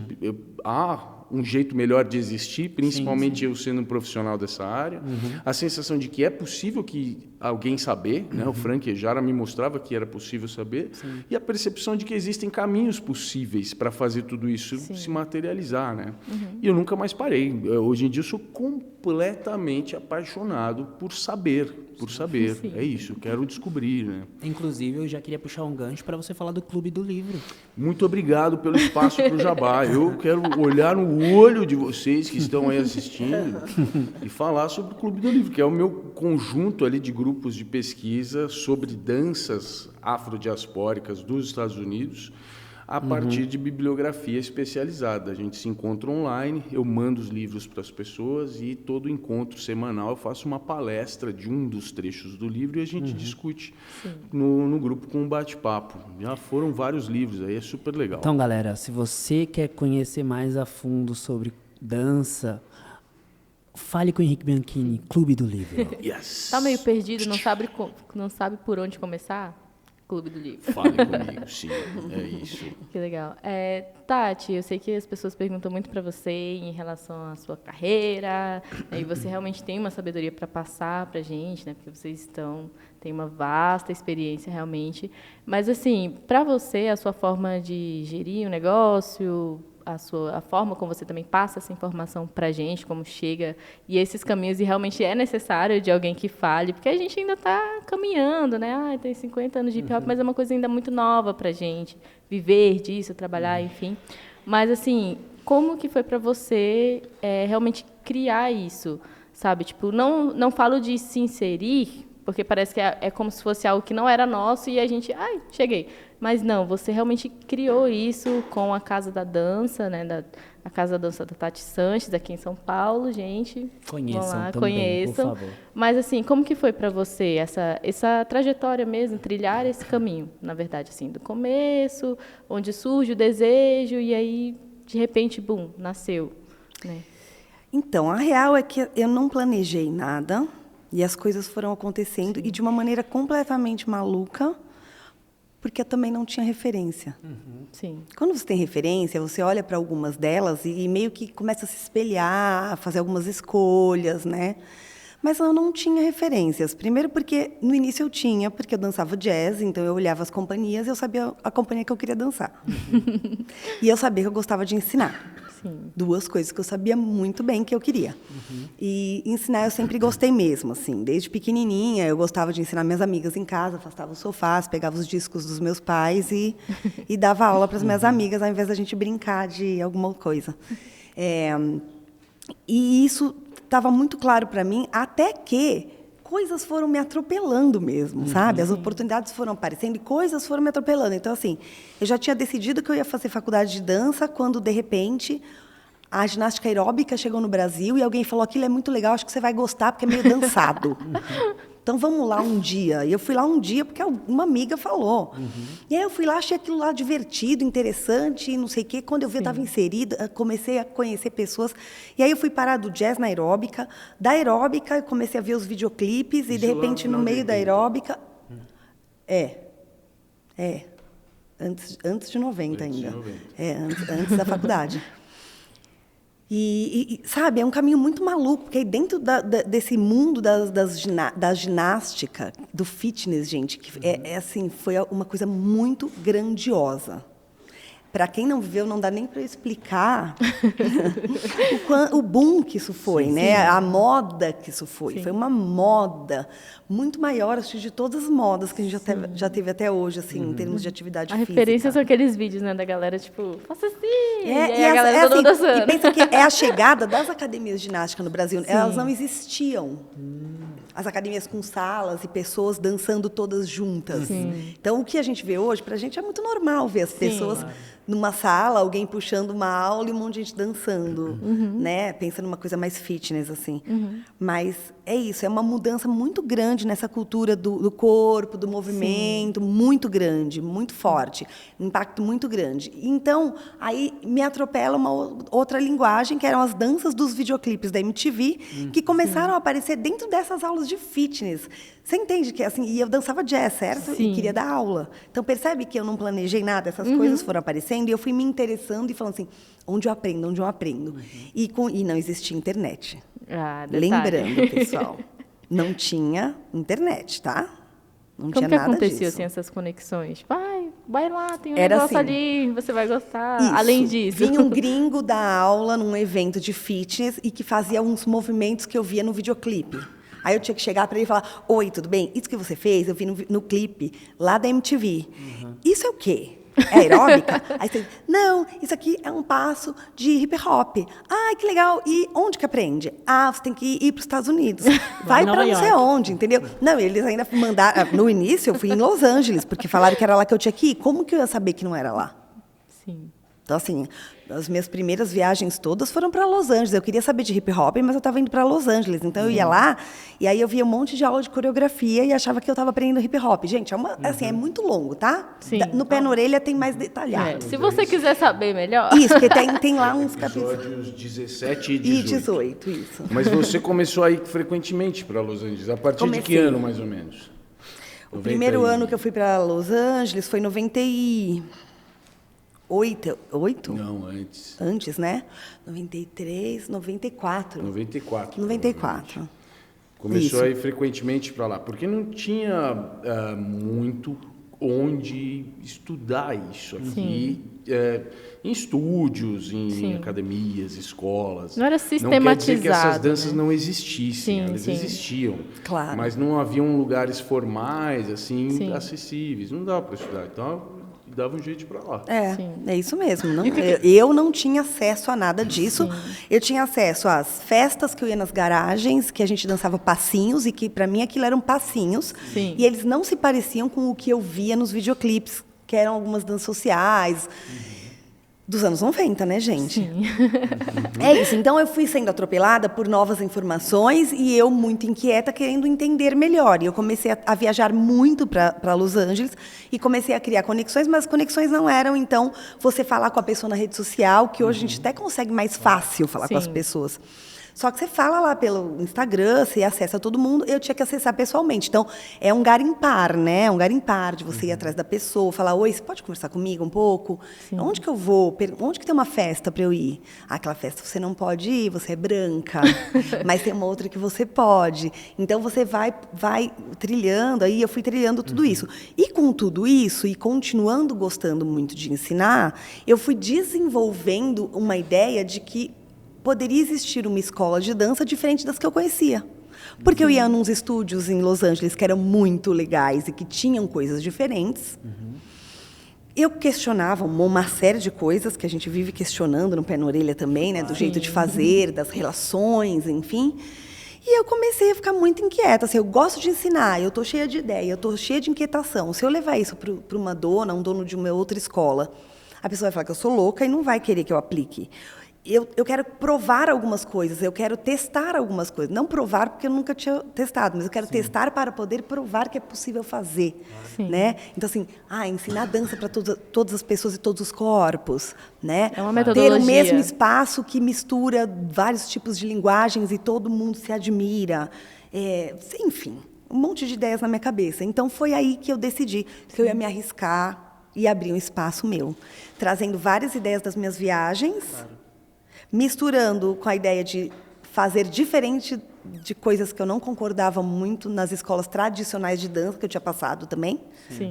há um jeito melhor de existir, principalmente eu sendo um profissional dessa área. A sensação de que é possível que alguém saber, né? O Frank Ejara me mostrava que era possível saber, e a percepção de que existem caminhos possíveis para fazer tudo isso se materializar, né? E eu nunca mais parei. Hoje em dia eu sou completamente apaixonado por saber. É isso, eu quero descobrir, né? Inclusive, eu já queria puxar um gancho para você falar do Clube do Livro. Muito obrigado pelo espaço para o Jabá. Eu quero olhar no olho de vocês que estão aí assistindo e falar sobre o Clube do Livro, que é o meu conjunto ali de grupos de pesquisa sobre danças afrodiaspóricas dos Estados Unidos, a partir de bibliografia especializada. A gente se encontra online, eu mando os livros para as pessoas e todo encontro semanal eu faço uma palestra de um dos trechos do livro e a gente discute no grupo com um bate-papo. Já foram vários livros, aí é super legal. Então, galera, se você quer conhecer mais a fundo sobre dança, Fale com o Henrique Bianchini, Clube do Livro. Yes. Tá meio perdido, não sabe por onde começar? Clube do Livro. Fale comigo, sim. É isso. Que legal. Tati, eu sei que as pessoas perguntam muito para você em relação à sua carreira, e você realmente tem uma sabedoria para passar para a gente, né? Porque vocês têm uma vasta experiência realmente. Mas, assim, para você, a sua forma de gerir o negócio, a forma como você também passa essa informação para a gente, como chega, e esses caminhos, e realmente é necessário de alguém que fale, porque a gente ainda está caminhando, né? Tem 50 anos de hip-hop, mas é uma coisa ainda muito nova para a gente, viver disso, trabalhar, enfim. Mas, assim, como que foi para você realmente criar isso, sabe? Tipo, não falo de se inserir, porque parece que é como se fosse algo que não era nosso e a gente, cheguei. Mas não, você realmente criou isso com a Casa da Dança, né? A Casa da Dança da Tati Sanches, aqui em São Paulo, gente. Conheçam lá, também, conheçam. por favor. Mas, assim, como que foi para você essa trajetória mesmo, trilhar esse caminho, na verdade, assim, do começo, onde surge o desejo e aí, de repente, bum, nasceu, né? Então, a real é que eu não planejei nada e as coisas foram acontecendo e de uma maneira completamente maluca, porque eu também não tinha referência. Sim. Quando você tem referência, você olha para algumas delas e meio que começa a se espelhar, a fazer algumas escolhas, né? Mas eu não tinha referências. Primeiro porque no início eu tinha, porque eu dançava jazz, então eu olhava as companhias e eu sabia a companhia que eu queria dançar. E eu sabia que eu gostava de ensinar. Sim. Duas coisas que eu sabia muito bem que eu queria. E ensinar eu sempre gostei mesmo, assim. Desde pequenininha eu gostava de ensinar minhas amigas em casa, afastava os sofás, pegava os discos dos meus pais e dava aula para as minhas amigas, ao invés da gente brincar de alguma coisa. E isso estava muito claro para mim, até que coisas foram me atropelando mesmo, sabe? As oportunidades foram aparecendo e coisas foram me atropelando. Então, assim, eu já tinha decidido que eu ia fazer faculdade de dança quando, de repente, a ginástica aeróbica chegou no Brasil e alguém falou, aquilo é muito legal, acho que você vai gostar, porque é meio dançado. Então, vamos lá um dia. E eu fui lá um dia porque uma amiga falou. E aí eu fui lá, achei aquilo lá divertido, interessante, e não sei o quê. Quando eu vi, eu estava inserida, comecei a conhecer pessoas. E aí eu fui parar do jazz na aeróbica. Da aeróbica, eu comecei a ver os videoclipes. E, de repente, no meio da aeróbica... Antes de 90 ainda. Antes da faculdade. E, sabe, é um caminho muito maluco, porque aí dentro desse mundo da ginástica, do fitness, gente, que assim, foi uma coisa muito grandiosa. Para quem não viveu, não dá nem para eu explicar o boom que isso foi, né? A moda que isso foi. Sim. Foi uma moda muito maior, acho, de todas as modas que a gente já teve até hoje, assim, em termos de atividade física. A referência são aqueles vídeos, né, da galera, tipo, faça assim, e aí a galera toda dançando. E pensa que é a chegada das academias de ginástica no Brasil. Sim. Elas não existiam. As academias com salas e pessoas dançando todas juntas. Sim. Então, o que a gente vê hoje, para a gente é muito normal ver as pessoas numa sala, alguém puxando uma aula e um monte de gente dançando, né? Pensando numa coisa mais fitness, assim. Mas é isso, é uma mudança muito grande nessa cultura do corpo, do movimento, muito grande, muito forte, um impacto muito grande. Então, aí me atropela uma outra linguagem, que eram as danças dos videoclipes da MTV, que começaram a aparecer dentro dessas aulas de fitness. Você entende que, assim, e eu dançava jazz, certo? Sim. E queria dar aula. Então, percebe que eu não planejei nada, essas coisas foram aparecendo, e eu fui me interessando e falando assim, onde eu aprendo? E não existia internet. Lembrando, pessoal, não tinha internet, tá? Não tinha nada disso. Como que acontecia, assim, essas conexões? Vai lá, tem um negócio assim, ali, você vai gostar. Isso. Além disso. Vinha um gringo dar aula num evento de fitness e que fazia uns movimentos que eu via no videoclipe. Aí eu tinha que chegar para ele e falar, oi, tudo bem? Isso que você fez, eu vi no clipe lá da MTV. Isso é o quê? É aeróbica? Aí você diz, não, isso aqui é um passo de hip hop. Ah, que legal. E onde que aprende? Ah, você tem que ir para os Estados Unidos. Vai para não sei onde, entendeu? Não, eles ainda mandaram... No início, eu fui em Los Angeles, porque falaram que era lá que eu tinha que ir. Como que eu ia saber que não era lá? Sim. Então, assim, as minhas primeiras viagens todas foram para Los Angeles. Eu queria saber de hip hop, mas eu estava indo para Los Angeles. Então, eu ia lá e aí eu via um monte de aula de coreografia e achava que eu estava aprendendo hip hop. Gente, assim, é muito longo, tá? Sim. No Pé na Orelha tem mais detalhado. Se você quiser saber melhor... Isso, porque tem lá uns capítulos. Episódios 17 e 18. E 18, isso. Mas você começou a ir frequentemente para Los Angeles. A partir de que Comecei. ano, mais ou menos? O primeiro ano que eu fui para Los Angeles foi em 98? Não, antes. Antes, né? 93, 94. 94. 94. Começou Isso. a ir frequentemente para lá, porque não tinha muito onde estudar isso aqui, em estúdios, em academias, escolas. Não era Não quer dizer que essas sistematizado, danças né? não existissem, Sim, elas sim. existiam, Claro. mas não haviam lugares formais, assim, Sim. acessíveis, não dava para estudar, então dava um jeito para lá. Sim. É isso mesmo. Não, eu não tinha acesso a nada disso. Eu tinha acesso às festas que eu ia nas garagens, que a gente dançava passinhos, e que, para mim, aquilo eram passinhos. Sim. E eles não se pareciam com o que eu via nos videoclipes, que eram algumas danças sociais. Dos anos 90, né, gente? É isso. Então, eu fui sendo atropelada por novas informações e eu, muito inquieta, querendo entender melhor. E eu comecei a viajar muito para Los Angeles e comecei a criar conexões, mas as conexões não eram, então, você falar com a pessoa na rede social, que hoje a gente até consegue mais fácil falar com as Sim. pessoas. Só que você fala lá pelo Instagram, você acessa todo mundo, eu tinha que acessar pessoalmente. Então, é um garimpar, né? É um garimpar de você ir atrás da pessoa, falar, oi, você pode conversar comigo um pouco? Onde que eu vou? Onde que tem uma festa para eu ir? Ah, aquela festa você não pode ir, você é branca. Mas tem uma outra que você pode. Então, você vai trilhando, aí eu fui trilhando tudo isso. E com tudo isso, e continuando gostando muito de ensinar, eu fui desenvolvendo uma ideia de que poderia existir uma escola de dança diferente das que eu conhecia. Porque eu ia nos estúdios em Los Angeles que eram muito legais e que tinham coisas diferentes. Eu questionava uma série de coisas que a gente vive questionando no Pé na Orelha também, né? Do jeito de fazer, das relações, enfim. E eu comecei a ficar muito inquieta. Assim, eu gosto de ensinar, eu estou cheia de ideia, eu estou cheia de inquietação. Se eu levar isso para um dono de uma outra escola, a pessoa vai falar que eu sou louca e não vai querer que eu aplique. Eu quero provar algumas coisas, eu quero testar algumas coisas. Não provar, porque eu nunca tinha testado, mas eu quero testar para poder provar que é possível fazer. Né? Então, assim, ensinar dança para todas as pessoas e todos os corpos. Né? É uma metodologia. Ter o mesmo espaço que mistura vários tipos de linguagens e todo mundo se admira. Enfim, um monte de ideias na minha cabeça. Então, foi aí que eu decidi que eu ia me arriscar e abrir um espaço meu. Trazendo várias ideias das minhas viagens, misturando com a ideia de fazer diferente de coisas que eu não concordava muito nas escolas tradicionais de dança que eu tinha passado também,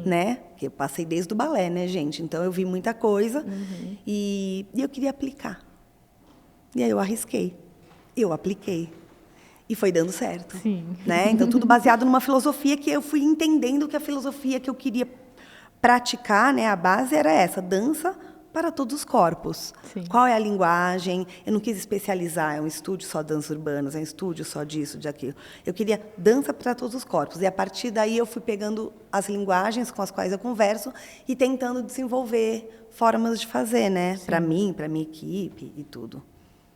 né? Que eu passei desde o balé, né, gente? Então eu vi muita coisa e eu queria aplicar. E aí eu arrisquei, eu apliquei e foi dando certo, né? Então tudo baseado numa filosofia que eu fui entendendo que a filosofia que eu queria praticar, né? A base era essa, dança para todos os corpos. Qual é a linguagem? Eu não quis especializar, é um estúdio só de danças urbanas, é um estúdio só disso, de aquilo. Eu queria dança para todos os corpos. E, a partir daí, eu fui pegando as linguagens com as quais eu converso e tentando desenvolver formas de fazer, né? Para mim, para a minha equipe e tudo.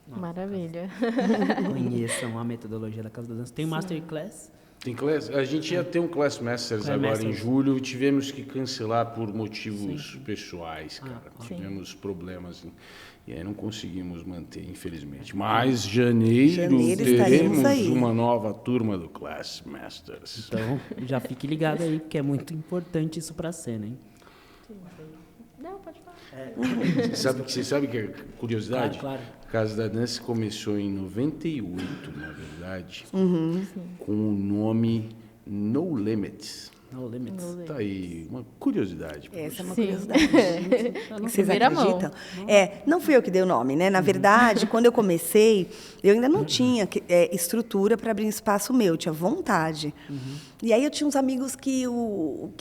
Maravilha. Conheçam a metodologia da Casa da Dança. Tem Masterclass? Tem class, a gente ia ter um Class Masters agora em julho e tivemos que cancelar por motivos pessoais, cara. Tivemos problemas e aí não conseguimos manter, infelizmente. Mas janeiro teremos uma nova turma do Class Masters. Então, já fique ligado aí, porque é muito importante isso para a cena, hein? Não, pode falar. Você sabe que é curiosidade? Claro. A Casa da Dança começou em 98, na verdade, com o nome No Limits. No Limits. Tá aí, uma curiosidade. Essa é uma curiosidade. Vocês Primeira mão. acreditam? Não fui eu que dei o nome, né? Na verdade, quando eu comecei, eu ainda não tinha estrutura para abrir um espaço meu, eu tinha vontade. E aí eu tinha uns amigos que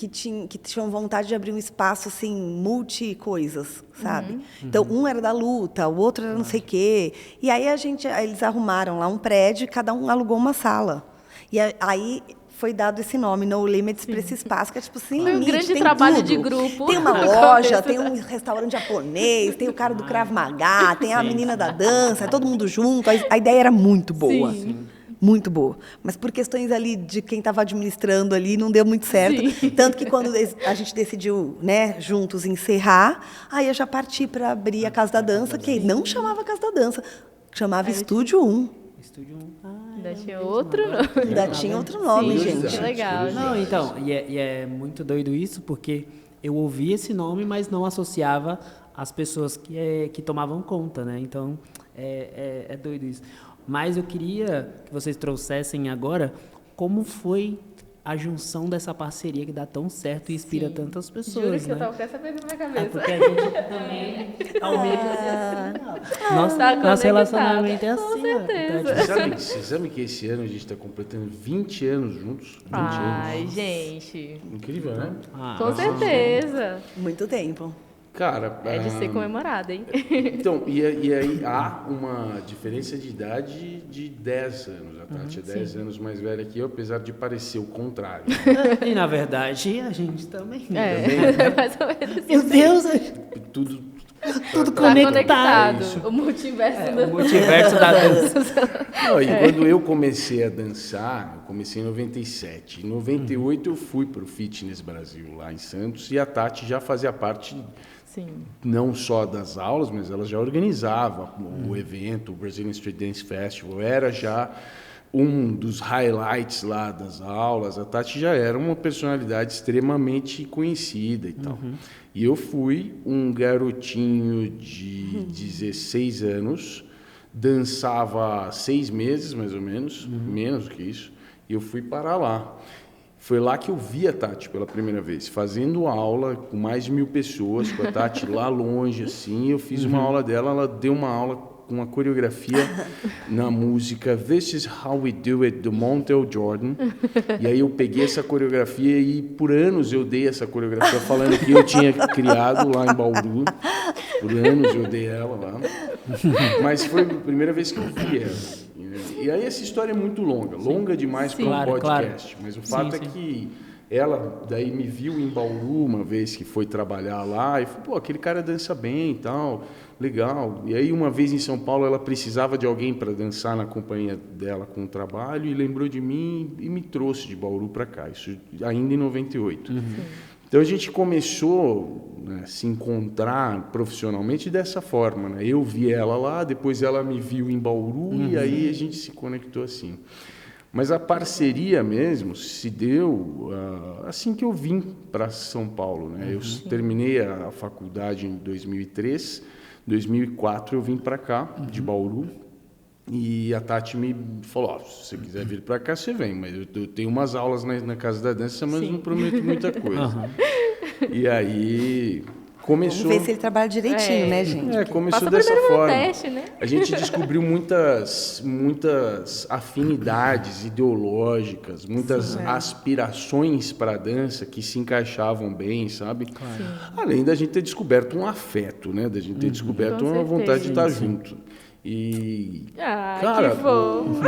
tinham vontade de abrir um espaço assim, multi-coisas, sabe? Então, um era da luta, o outro era não sei o quê. E aí eles arrumaram lá um prédio e cada um alugou uma sala. E aí foi dado esse nome, No Limits, para esse espaço, que é tipo sem Foi um limite, grande tem trabalho tudo. de grupo. Tem uma loja, tem um restaurante japonês, tem o cara do Krav Maga, tem a menina da dança, é todo mundo junto. A ideia era muito boa. Sim. Muito boa. Mas por questões ali de quem estava administrando ali, não deu muito certo. Sim. Tanto que quando a gente decidiu, né, juntos encerrar, aí eu já parti para abrir a Casa da Dança, que não chamava Casa da Dança, chamava Estúdio 1. Estúdio 1. Ainda tinha outro nome. Ainda tinha outro nome, Sim, gente. que legal. Não, então, e é muito doido isso, porque eu ouvi esse nome, mas não associava as pessoas que tomavam conta, né? Então, é doido isso. Mas eu queria que vocês trouxessem agora como foi a junção dessa parceria que dá tão certo e inspira tantas pessoas, Juro que né? eu tava com essa coisa na minha cabeça. Porque a gente também nosso conectado. relacionamento é assim. Com ó. certeza. Então, tipo, Você sabe que esse ano a gente está completando 20 anos juntos? 20 Ai, anos. gente. Incrível, né? Com certeza. Muito tempo. Cara, É de ser comemorado, hein? então, e aí há uma diferença de idade de 10 anos. A Tati é 10 anos mais velha que eu, apesar de parecer o contrário. E na verdade, a gente também. É mais ou menos Meu isso. Deus, Tudo Tá conectado. conectado. O multiverso o do... multiverso da dança. Não, e quando eu comecei a dançar, eu comecei em 97. Em 98 eu fui para o Fitness Brasil, lá em Santos, e a Tati já fazia parte Sim. não só das aulas, mas ela já organizava o evento, o Brazilian Street Dance Festival, era já um dos highlights lá das aulas. A Tati já era uma personalidade extremamente conhecida e tal. E eu fui um garotinho de 16 anos, dançava 6 meses, mais ou menos, menos do que isso, e eu fui parar lá. Foi lá que eu vi a Tati pela primeira vez, fazendo aula com mais de 1000 pessoas, com a Tati lá longe, assim. Eu fiz uma aula dela, ela deu uma aula com uma coreografia na música This Is How We Do It, do Montel Jordan. E aí eu peguei essa coreografia e por anos eu dei essa coreografia falando que eu tinha criado lá em Bauru. Por anos eu dei ela lá. Mas foi a primeira vez que eu vi ela. E aí essa história é muito longa demais para um Claro, podcast. claro. Mas o fato é que ela daí me viu em Bauru uma vez que foi trabalhar lá e falou, pô, aquele cara dança bem e tal, legal. E aí uma vez em São Paulo ela precisava de alguém para dançar na companhia dela com o trabalho e lembrou de mim e me trouxe de Bauru para cá, isso ainda em 98. Então a gente começou, né, a se encontrar profissionalmente dessa forma, né? Eu vi ela lá, depois ela me viu em Bauru e aí a gente se conectou assim. Mas a parceria mesmo se deu assim que eu vim para São Paulo, né? Eu terminei a faculdade em 2003, 2004 eu vim para cá, de Bauru. E a Tati me falou, se você quiser vir para cá, você vem. Mas eu tenho umas aulas na Casa da Dança, mas não prometo muita coisa. E aí começou... Vamos ver se ele trabalha direitinho, né, gente? Começou Passa dessa primeiro no forma. teste, né? A gente descobriu muitas afinidades ideológicas, muitas aspirações para a dança que se encaixavam bem, sabe? Claro. Além da gente ter descoberto um afeto, né? Da gente ter descoberto Com uma vontade de estar certeza. junto. E, Cara, que fofo.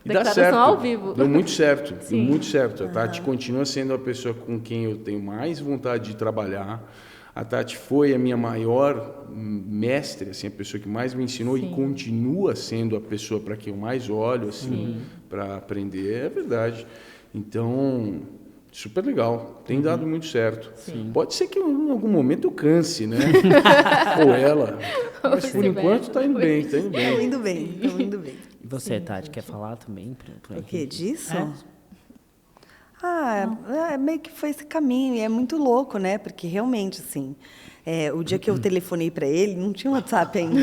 e dá Declaração certo. ao vivo. Deu muito certo. Deu Sim. muito certo. A Tati continua sendo a pessoa com quem eu tenho mais vontade de trabalhar. A Tati foi a minha maior mestre, assim, a pessoa que mais me ensinou e continua sendo a pessoa para quem eu mais olho, assim, para aprender. É verdade. Então, super legal. Tem dado muito certo. Pode ser que em algum momento eu canse, né? Ou ela. Mas por enquanto está indo bem, está indo bem. Estão indo bem, estão indo bem. E você, Tati, quer falar também? O que disso? É. Meio que foi esse caminho, e é muito louco, né? Porque realmente, assim, o dia que eu telefonei para ele, não tinha WhatsApp ainda.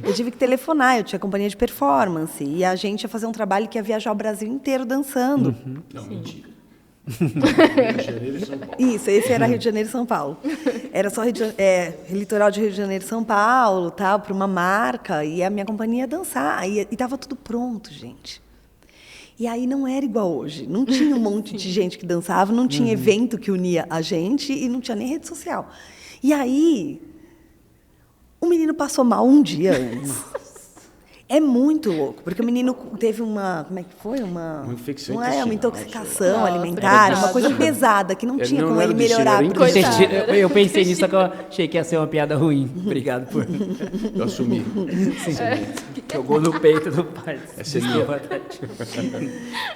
Eu tive que telefonar, eu tinha companhia de performance, e a gente ia fazer um trabalho que ia viajar o Brasil inteiro dançando. Não, mentira. Rio de Janeiro e São Paulo. Isso, esse era Rio de Janeiro e São Paulo. Era só litoral de Rio de Janeiro e São Paulo, tal, para uma marca, e a minha companhia ia dançar, e estava tudo pronto, gente. E aí não era igual hoje. Não tinha um monte de gente que dançava, não tinha evento que unia a gente e não tinha nem rede social. E aí, o menino passou mal um dia antes. É muito louco, porque o menino teve uma... Como é que foi? Uma infecção Não é, intestinal, uma intoxicação Nossa, alimentar, coitado. uma coisa pesada, que não tinha não como era ele do intestino, melhorar. era por isso. Coitado. Eu pensei nisso, só que eu achei que ia ser uma piada ruim. Obrigado por... Eu assumi. Jogou no peito do pai. Essa é Desculpa,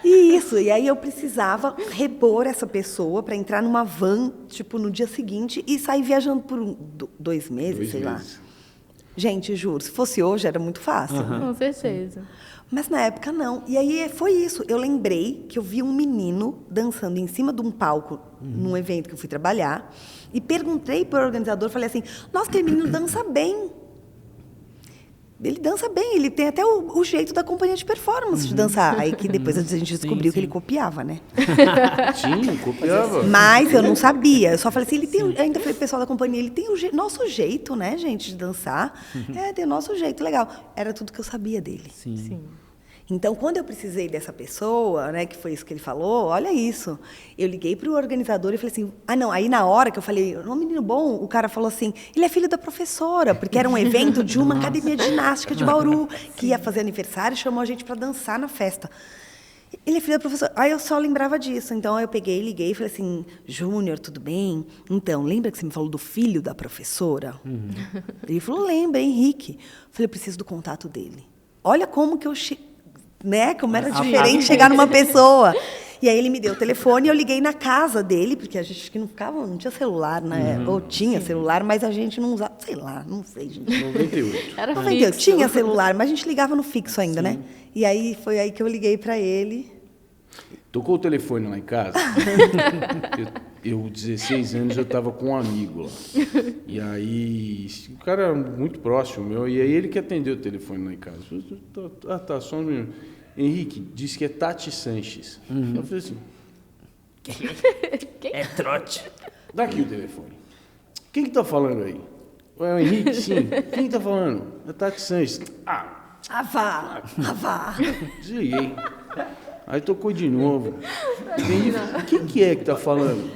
E aí eu precisava repor essa pessoa para entrar numa van, tipo, no dia seguinte e sair viajando por 2 meses, sei lá. Gente, juro, se fosse hoje era muito fácil. Com certeza. Mas na época não. E aí foi isso. Eu lembrei que eu vi um menino dançando em cima de um palco num evento que eu fui trabalhar e perguntei para o organizador, falei assim, nossa, aquele menino dança bem. Ele dança bem, ele tem até o jeito da companhia de performance de dançar. Aí que depois a gente descobriu que ele copiava, né? Sim, copiava. Mas eu não sabia. Eu só falei assim, ele tem, ainda falei pro pessoal da companhia, ele tem o nosso jeito, né, gente, de dançar. Tem o nosso jeito, legal. Era tudo que eu sabia dele. Sim. Então, quando eu precisei dessa pessoa, né, que foi isso que ele falou, olha isso. Eu liguei para o organizador e falei assim, aí na hora que eu falei, um menino bom, o cara falou assim, ele é filho da professora, porque era um evento de uma academia de ginástica de Bauru, que ia fazer aniversário e chamou a gente para dançar na festa. Ele é filho da professora. Aí eu só lembrava disso. Então, eu peguei, liguei e falei assim, Júnior, tudo bem? Então, lembra que você me falou do filho da professora? Ele falou, lembra, Henrique. Eu falei, eu preciso do contato dele. Olha como que eu... Né? Como era diferente chegar numa pessoa. E aí ele me deu o telefone e eu liguei na casa dele, porque a gente não tinha celular, né? Ou tinha celular, mas a gente não usava, sei lá, não sei, gente. 98. Era 98, fixo. tinha celular, mas a gente ligava no fixo ainda, né? E aí foi aí que eu liguei para ele. Tocou o telefone lá em casa. Eu 16 anos, eu estava com um amigo lá. E aí, o cara era muito próximo meu, e aí ele que atendeu o telefone lá em casa. Tá, só um minuto. Henrique, disse que é Tati Sanches. Eu falei assim, É trote. dá aqui o telefone. Quem que tá falando aí? É o Henrique? Sim. Quem tá falando? É Tati Sanches. Vá. Desliguei. Aí tocou de novo. Quem que é que tá falando?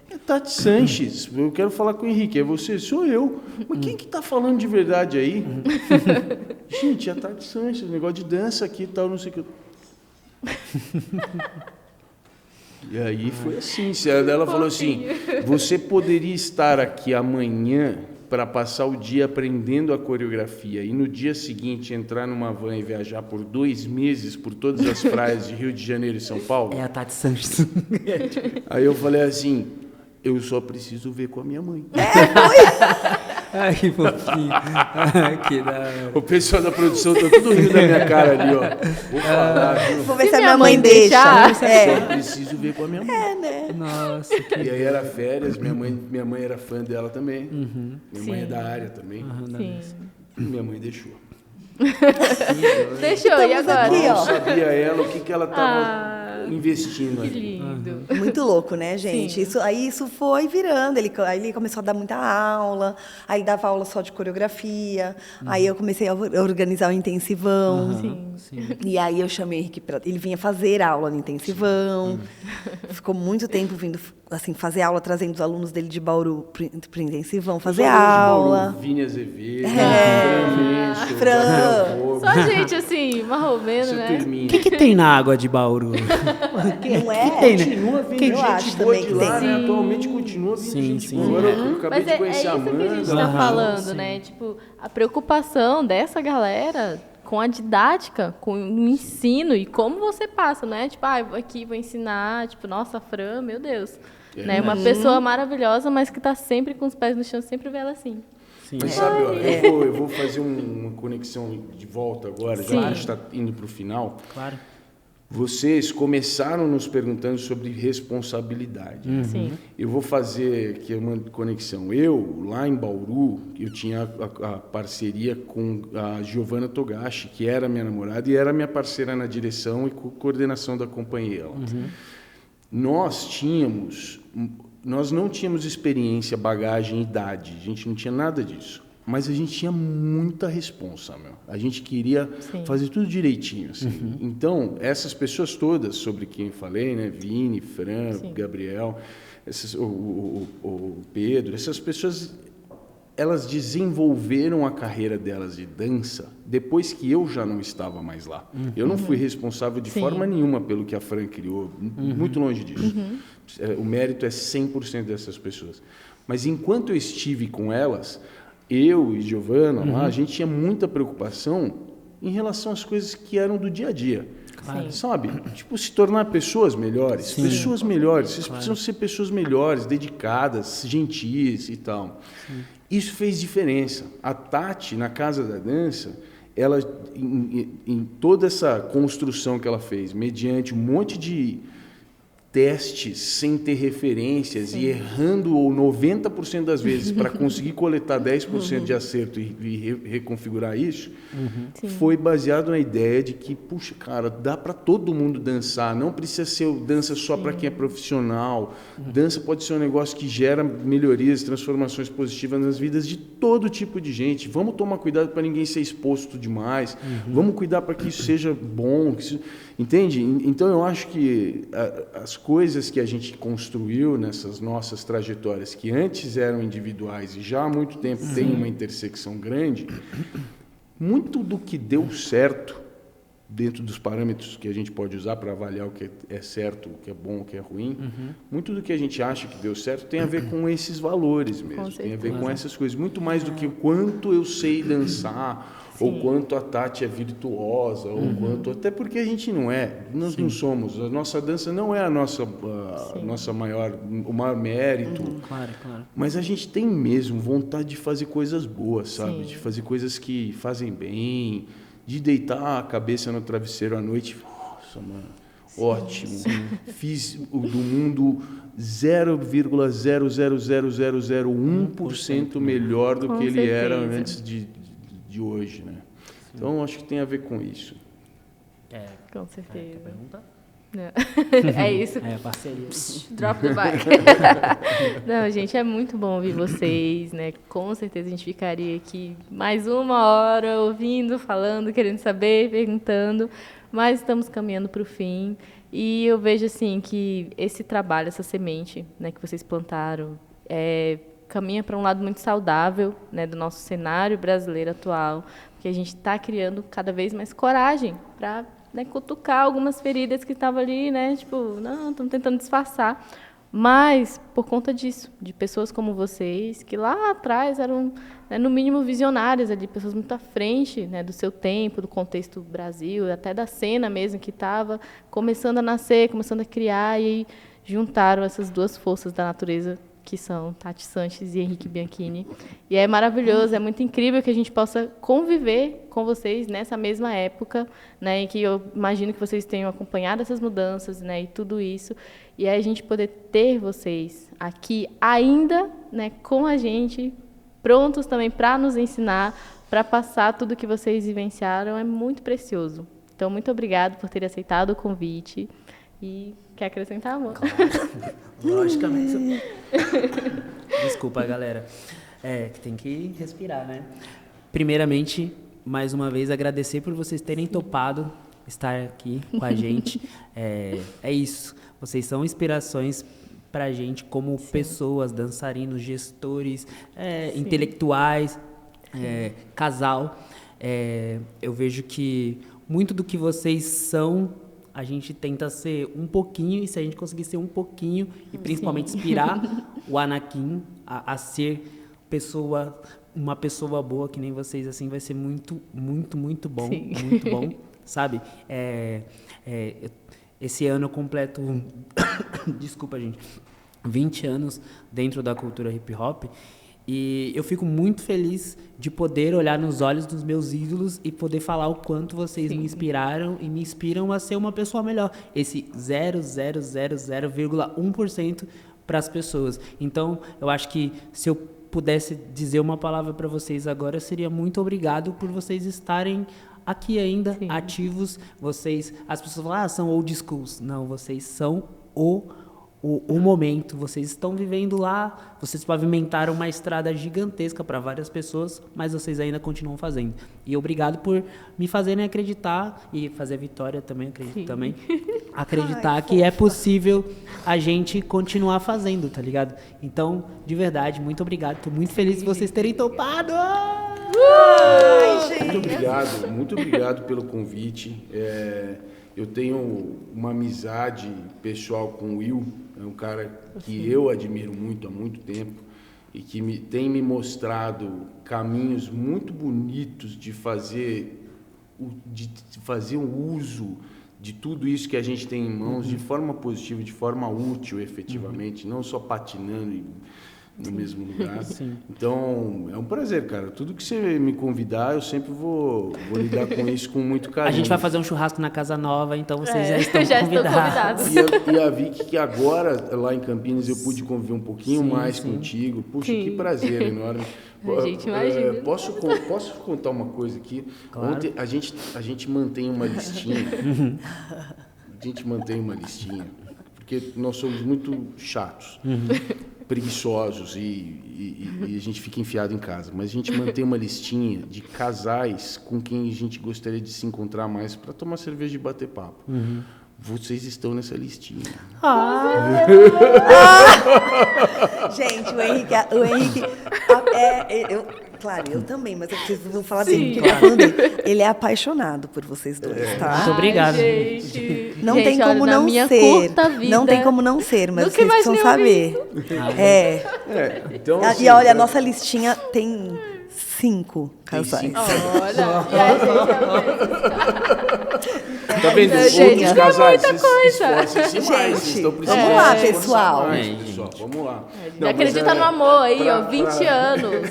É Tati Sanches. Eu quero falar com o Henrique. É você? Sou eu. Mas quem que tá falando de verdade aí? Gente, é a Tati Sanches. Negócio de dança aqui e tal, não sei o que. E aí foi assim. Ela falou assim, você poderia estar aqui amanhã para passar o dia aprendendo a coreografia e no dia seguinte entrar numa van e viajar por 2 meses por todas as praias de Rio de Janeiro e São Paulo? É a Tati Sanches. Aí eu falei assim, eu só preciso ver com a minha mãe. Ai, que fofinho. Ai, que da hora. O pessoal da produção tá tudo rindo da minha cara ali, ó. Vou falar, viu? Vou ver Se se a minha minha mãe mãe deixa. deixar. Só preciso ver com a minha mãe. Nossa, que... E aí era férias, minha mãe era fã dela também. Minha mãe é Sim. da área também. Sim. Minha mãe deixou. Deixou, e Estamos agora? aqui, Não ó. sabia ela o que ela estava investindo Que ali. lindo. Muito louco, né, gente? Sim. Isso foi virando. Aí ele começou a dar muita aula, aí dava aula só de coreografia, aí eu comecei a organizar o intensivão. Sim. E aí eu chamei o Henrique para... Ele vinha fazer aula no intensivão. Ficou muito tempo vindo assim, fazer aula, trazendo os alunos dele de Bauru para o intensivão, fazer aula. Vini Azevedo, Fran, Fran. Só gente assim, marromeno, essa né? turminha. O que tem na água de Bauru? Não é? tem, né? Continua vindo Eu gente acho boa também de que lá, tem. né? Atualmente continua vindo Sim, gente sim. boa. Agora eu acabei Mas de conhecer a isso que a gente Amanda. está falando, sim. né? Tipo, a preocupação dessa galera com a didática, com o ensino e como você passa, né? Tipo, aqui vou ensinar, tipo, nossa, Fran, meu Deus. Né? Uma pessoa maravilhosa, mas que está sempre com os pés no chão, sempre vê ela assim. Sim. Mas sabe, ó, eu vou fazer uma conexão de volta agora, já que a gente está indo para o final. Claro. Vocês começaram nos perguntando sobre responsabilidade. Sim. Eu vou fazer aqui uma conexão. Eu, lá em Bauru, eu tinha a parceria com a Giovanna Togashi, que era minha namorada e era minha parceira na direção e coordenação da companhia. Nós não tínhamos experiência, bagagem, idade. A gente não tinha nada disso. Mas a gente tinha muita responsa, meu. A gente queria fazer tudo direitinho, assim. Então, essas pessoas todas sobre quem eu falei, né? Vini, Fran, Gabriel, o Pedro, essas pessoas elas desenvolveram a carreira delas de dança depois que eu já não estava mais lá. Eu não fui responsável de forma nenhuma pelo que a Fran criou, muito longe disso. O mérito é 100% dessas pessoas. Mas enquanto eu estive com elas, eu e Giovana, lá, a gente tinha muita preocupação em relação às coisas que eram do dia a dia. Claro. Sabe? Tipo, se tornar pessoas melhores. Sim. Pessoas melhores. Vocês Claro. precisam ser pessoas melhores, dedicadas, gentis e tal. Isso fez diferença. A Tati, na Casa da Dança, ela, em toda essa construção que ela fez, mediante um monte de testes sem ter referências e errando 90% das vezes para conseguir coletar 10% de acerto e reconfigurar isso, foi baseado na ideia de que, puxa, cara, dá para todo mundo dançar, não precisa ser dança só para quem é profissional. Dança pode ser um negócio que gera melhorias, transformações positivas nas vidas de todo tipo de gente. Vamos tomar cuidado para ninguém ser exposto demais. Vamos cuidar para que isso seja bom, que isso... Entende? Então, eu acho que as coisas que a gente construiu nessas nossas trajetórias, que antes eram individuais e já há muito tempo tem uma intersecção grande, muito do que deu certo, dentro dos parâmetros que a gente pode usar para avaliar o que é certo, o que é bom, o que é ruim, muito do que a gente acha que deu certo tem a ver com esses valores mesmo, tem a ver com essas coisas, muito mais do que o quanto eu sei dançar, ou quanto a Tati é virtuosa, ou quanto... Até porque a gente não é, nós não somos. A nossa dança não é a nossa o maior mérito. Claro, claro. Mas a gente tem mesmo vontade de fazer coisas boas, sabe? De fazer coisas que fazem bem, de deitar a cabeça no travesseiro à noite. Nossa, mano, ótimo. Fiz do mundo 0,00001% melhor do que ele era antes de hoje, né? Então, acho que tem a ver com isso. Com certeza. Pergunta? Não. É isso. É, parceria. Drop the bike. Não, gente, é muito bom ouvir vocês, né? Com certeza a gente ficaria aqui mais uma hora ouvindo, falando, querendo saber, perguntando, mas estamos caminhando para o fim. E eu vejo, assim, que esse trabalho, essa semente, né, que vocês plantaram, caminha para um lado muito saudável, né, do nosso cenário brasileiro atual, porque a gente está criando cada vez mais coragem para, né, cutucar algumas feridas que estavam ali, né, tipo, não, estamos tentando disfarçar, mas por conta disso, de pessoas como vocês, que lá atrás eram, né, no mínimo visionárias ali, pessoas muito à frente, né, do seu tempo, do contexto Brasil, até da cena mesmo que estava começando a nascer, começando a criar, e juntaram essas duas forças da natureza, que são Tati Sanches e Henrique Bianchini. E é maravilhoso, é muito incrível que a gente possa conviver com vocês nessa mesma época, né, em que eu imagino que vocês tenham acompanhado essas mudanças, né, e tudo isso. E aí a gente poder ter vocês aqui ainda, né, com a gente, prontos também para nos ensinar, para passar tudo que vocês vivenciaram, é muito precioso. Então, muito obrigado por ter aceitado o convite. E quer acrescentar, amor? Claro. Logicamente. Desculpa, galera. Que tem que respirar, né? Primeiramente, mais uma vez, agradecer por vocês terem topado estar aqui com a gente. É isso. Vocês são inspirações para a gente como pessoas, dançarinos, gestores, intelectuais, casal. Eu vejo que muito do que vocês são, a gente tenta ser um pouquinho, e se a gente conseguir ser um pouquinho, e principalmente inspirar o Anakin a ser uma pessoa boa, que nem vocês, assim, vai ser muito, muito, muito bom. Sim. Muito bom, sabe? Esse ano eu completo, desculpa, gente, 20 anos dentro da cultura hip-hop, e eu fico muito feliz de poder olhar nos olhos dos meus ídolos e poder falar o quanto vocês me inspiraram e me inspiram a ser uma pessoa melhor. Esse 0,000,1% para as pessoas. Então, eu acho que se eu pudesse dizer uma palavra para vocês agora, seria muito obrigado por vocês estarem aqui ainda, ativos. As pessoas falam, são old schools. Não, vocês são o momento, vocês estão vivendo lá, vocês pavimentaram uma estrada gigantesca para várias pessoas, mas vocês ainda continuam fazendo. E obrigado por me fazerem acreditar, e fazer a Vitória também, acredito também, acreditar que é possível a gente continuar fazendo, tá ligado? Então, de verdade, muito obrigado, tô muito feliz de vocês terem topado! Ai, gente. Muito obrigado pelo convite. Eu tenho uma amizade pessoal com o Will, é um cara que eu admiro muito há muito tempo e que tem me mostrado caminhos muito bonitos de fazer um uso de tudo isso que a gente tem em mãos de forma positiva, de forma útil, efetivamente, não só patinando no mesmo lugar. Sim. Então, é um prazer, cara. Tudo que você me convidar, eu sempre vou lidar com isso com muito carinho. A gente vai fazer um churrasco na Casa Nova, então vocês já estão já convidados. E a Vicky, que agora, lá em Campinas, eu pude conviver um pouquinho mais contigo. Puxa, que prazer enorme. A gente imagina. Posso contar uma coisa aqui? Claro. Ontem a gente mantém uma listinha. Porque nós somos muito chatos. Preguiçosos e a gente fica enfiado em casa. Mas a gente mantém uma listinha de casais com quem a gente gostaria de se encontrar mais para tomar cerveja e bater papo. Vocês estão nessa listinha. Gente, o Henrique claro, eu também, mas eu preciso falar dele, porque ele tá falando dele. Ele é apaixonado por vocês dois, tá? Muito obrigado. Gente. Não Gente, tem como olha, na não minha ser. curta vida, Não tem como não ser, mas nunca vocês precisam imaginei saber. Então, E assim, olha, a nossa listinha tem 5 casais. Olha, e a gente tá vendo? Gente, Outros é casais, muita vocês coisa. esforcem-se mais, vocês estão precisando vamos lá, se esforçar pessoal. mais, pessoal. Vamos lá. Não, acredita mas, no amor aí, pra- 20 anos.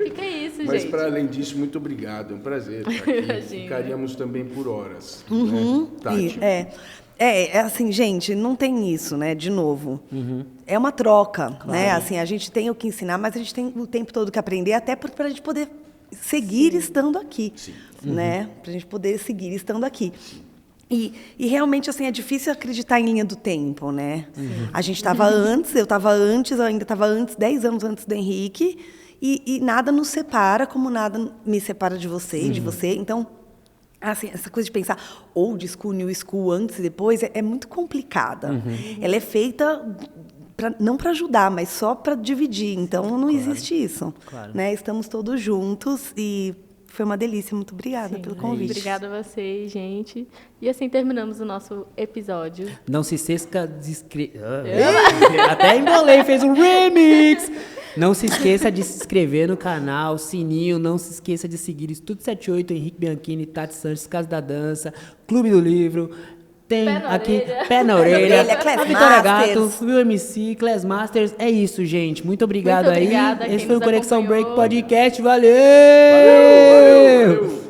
O que é isso, Mas, gente? para além disso, muito obrigado. É um prazer estar aqui. Imagina. Ficaríamos também por horas. Né? Tati. Assim, gente, não tem isso, né? De novo. É uma troca, né? Assim, a gente tem o que ensinar, mas a gente tem o tempo todo que aprender, até para a gente poder seguir estando aqui, né? Para a gente poder seguir estando aqui. E realmente, assim, é difícil acreditar em linha do tempo, né? A gente estava antes, eu estava antes, eu ainda estava antes, 10 anos antes do Henrique, e nada nos separa, como nada me separa de você e de você. Então, assim, essa coisa de pensar old school, new school, antes e depois, é muito complicada. Ela é feita não para ajudar, mas só para dividir. Então, não existe isso. Claro. Né? Estamos todos juntos e foi uma delícia. Muito obrigada pelo convite. Obrigada a vocês, gente. E assim terminamos o nosso episódio. Não se esqueça de Até embolei, fez um remix. Não se esqueça de se inscrever no canal, sininho. Não se esqueça de seguir Estúdio 78, Henrique Bianchini, Tati Sanches, Casa da Dança, Clube do Livro. Tem Pé na aqui orelha. Pé na Orelha, Class a Vitória Gato, Masters. Will MC, Class Masters. É isso, gente. Muito obrigado Muito obrigada aí. quem Esse foi o nos Conexão acompanhou. Break Podcast. Valeu! Valeu!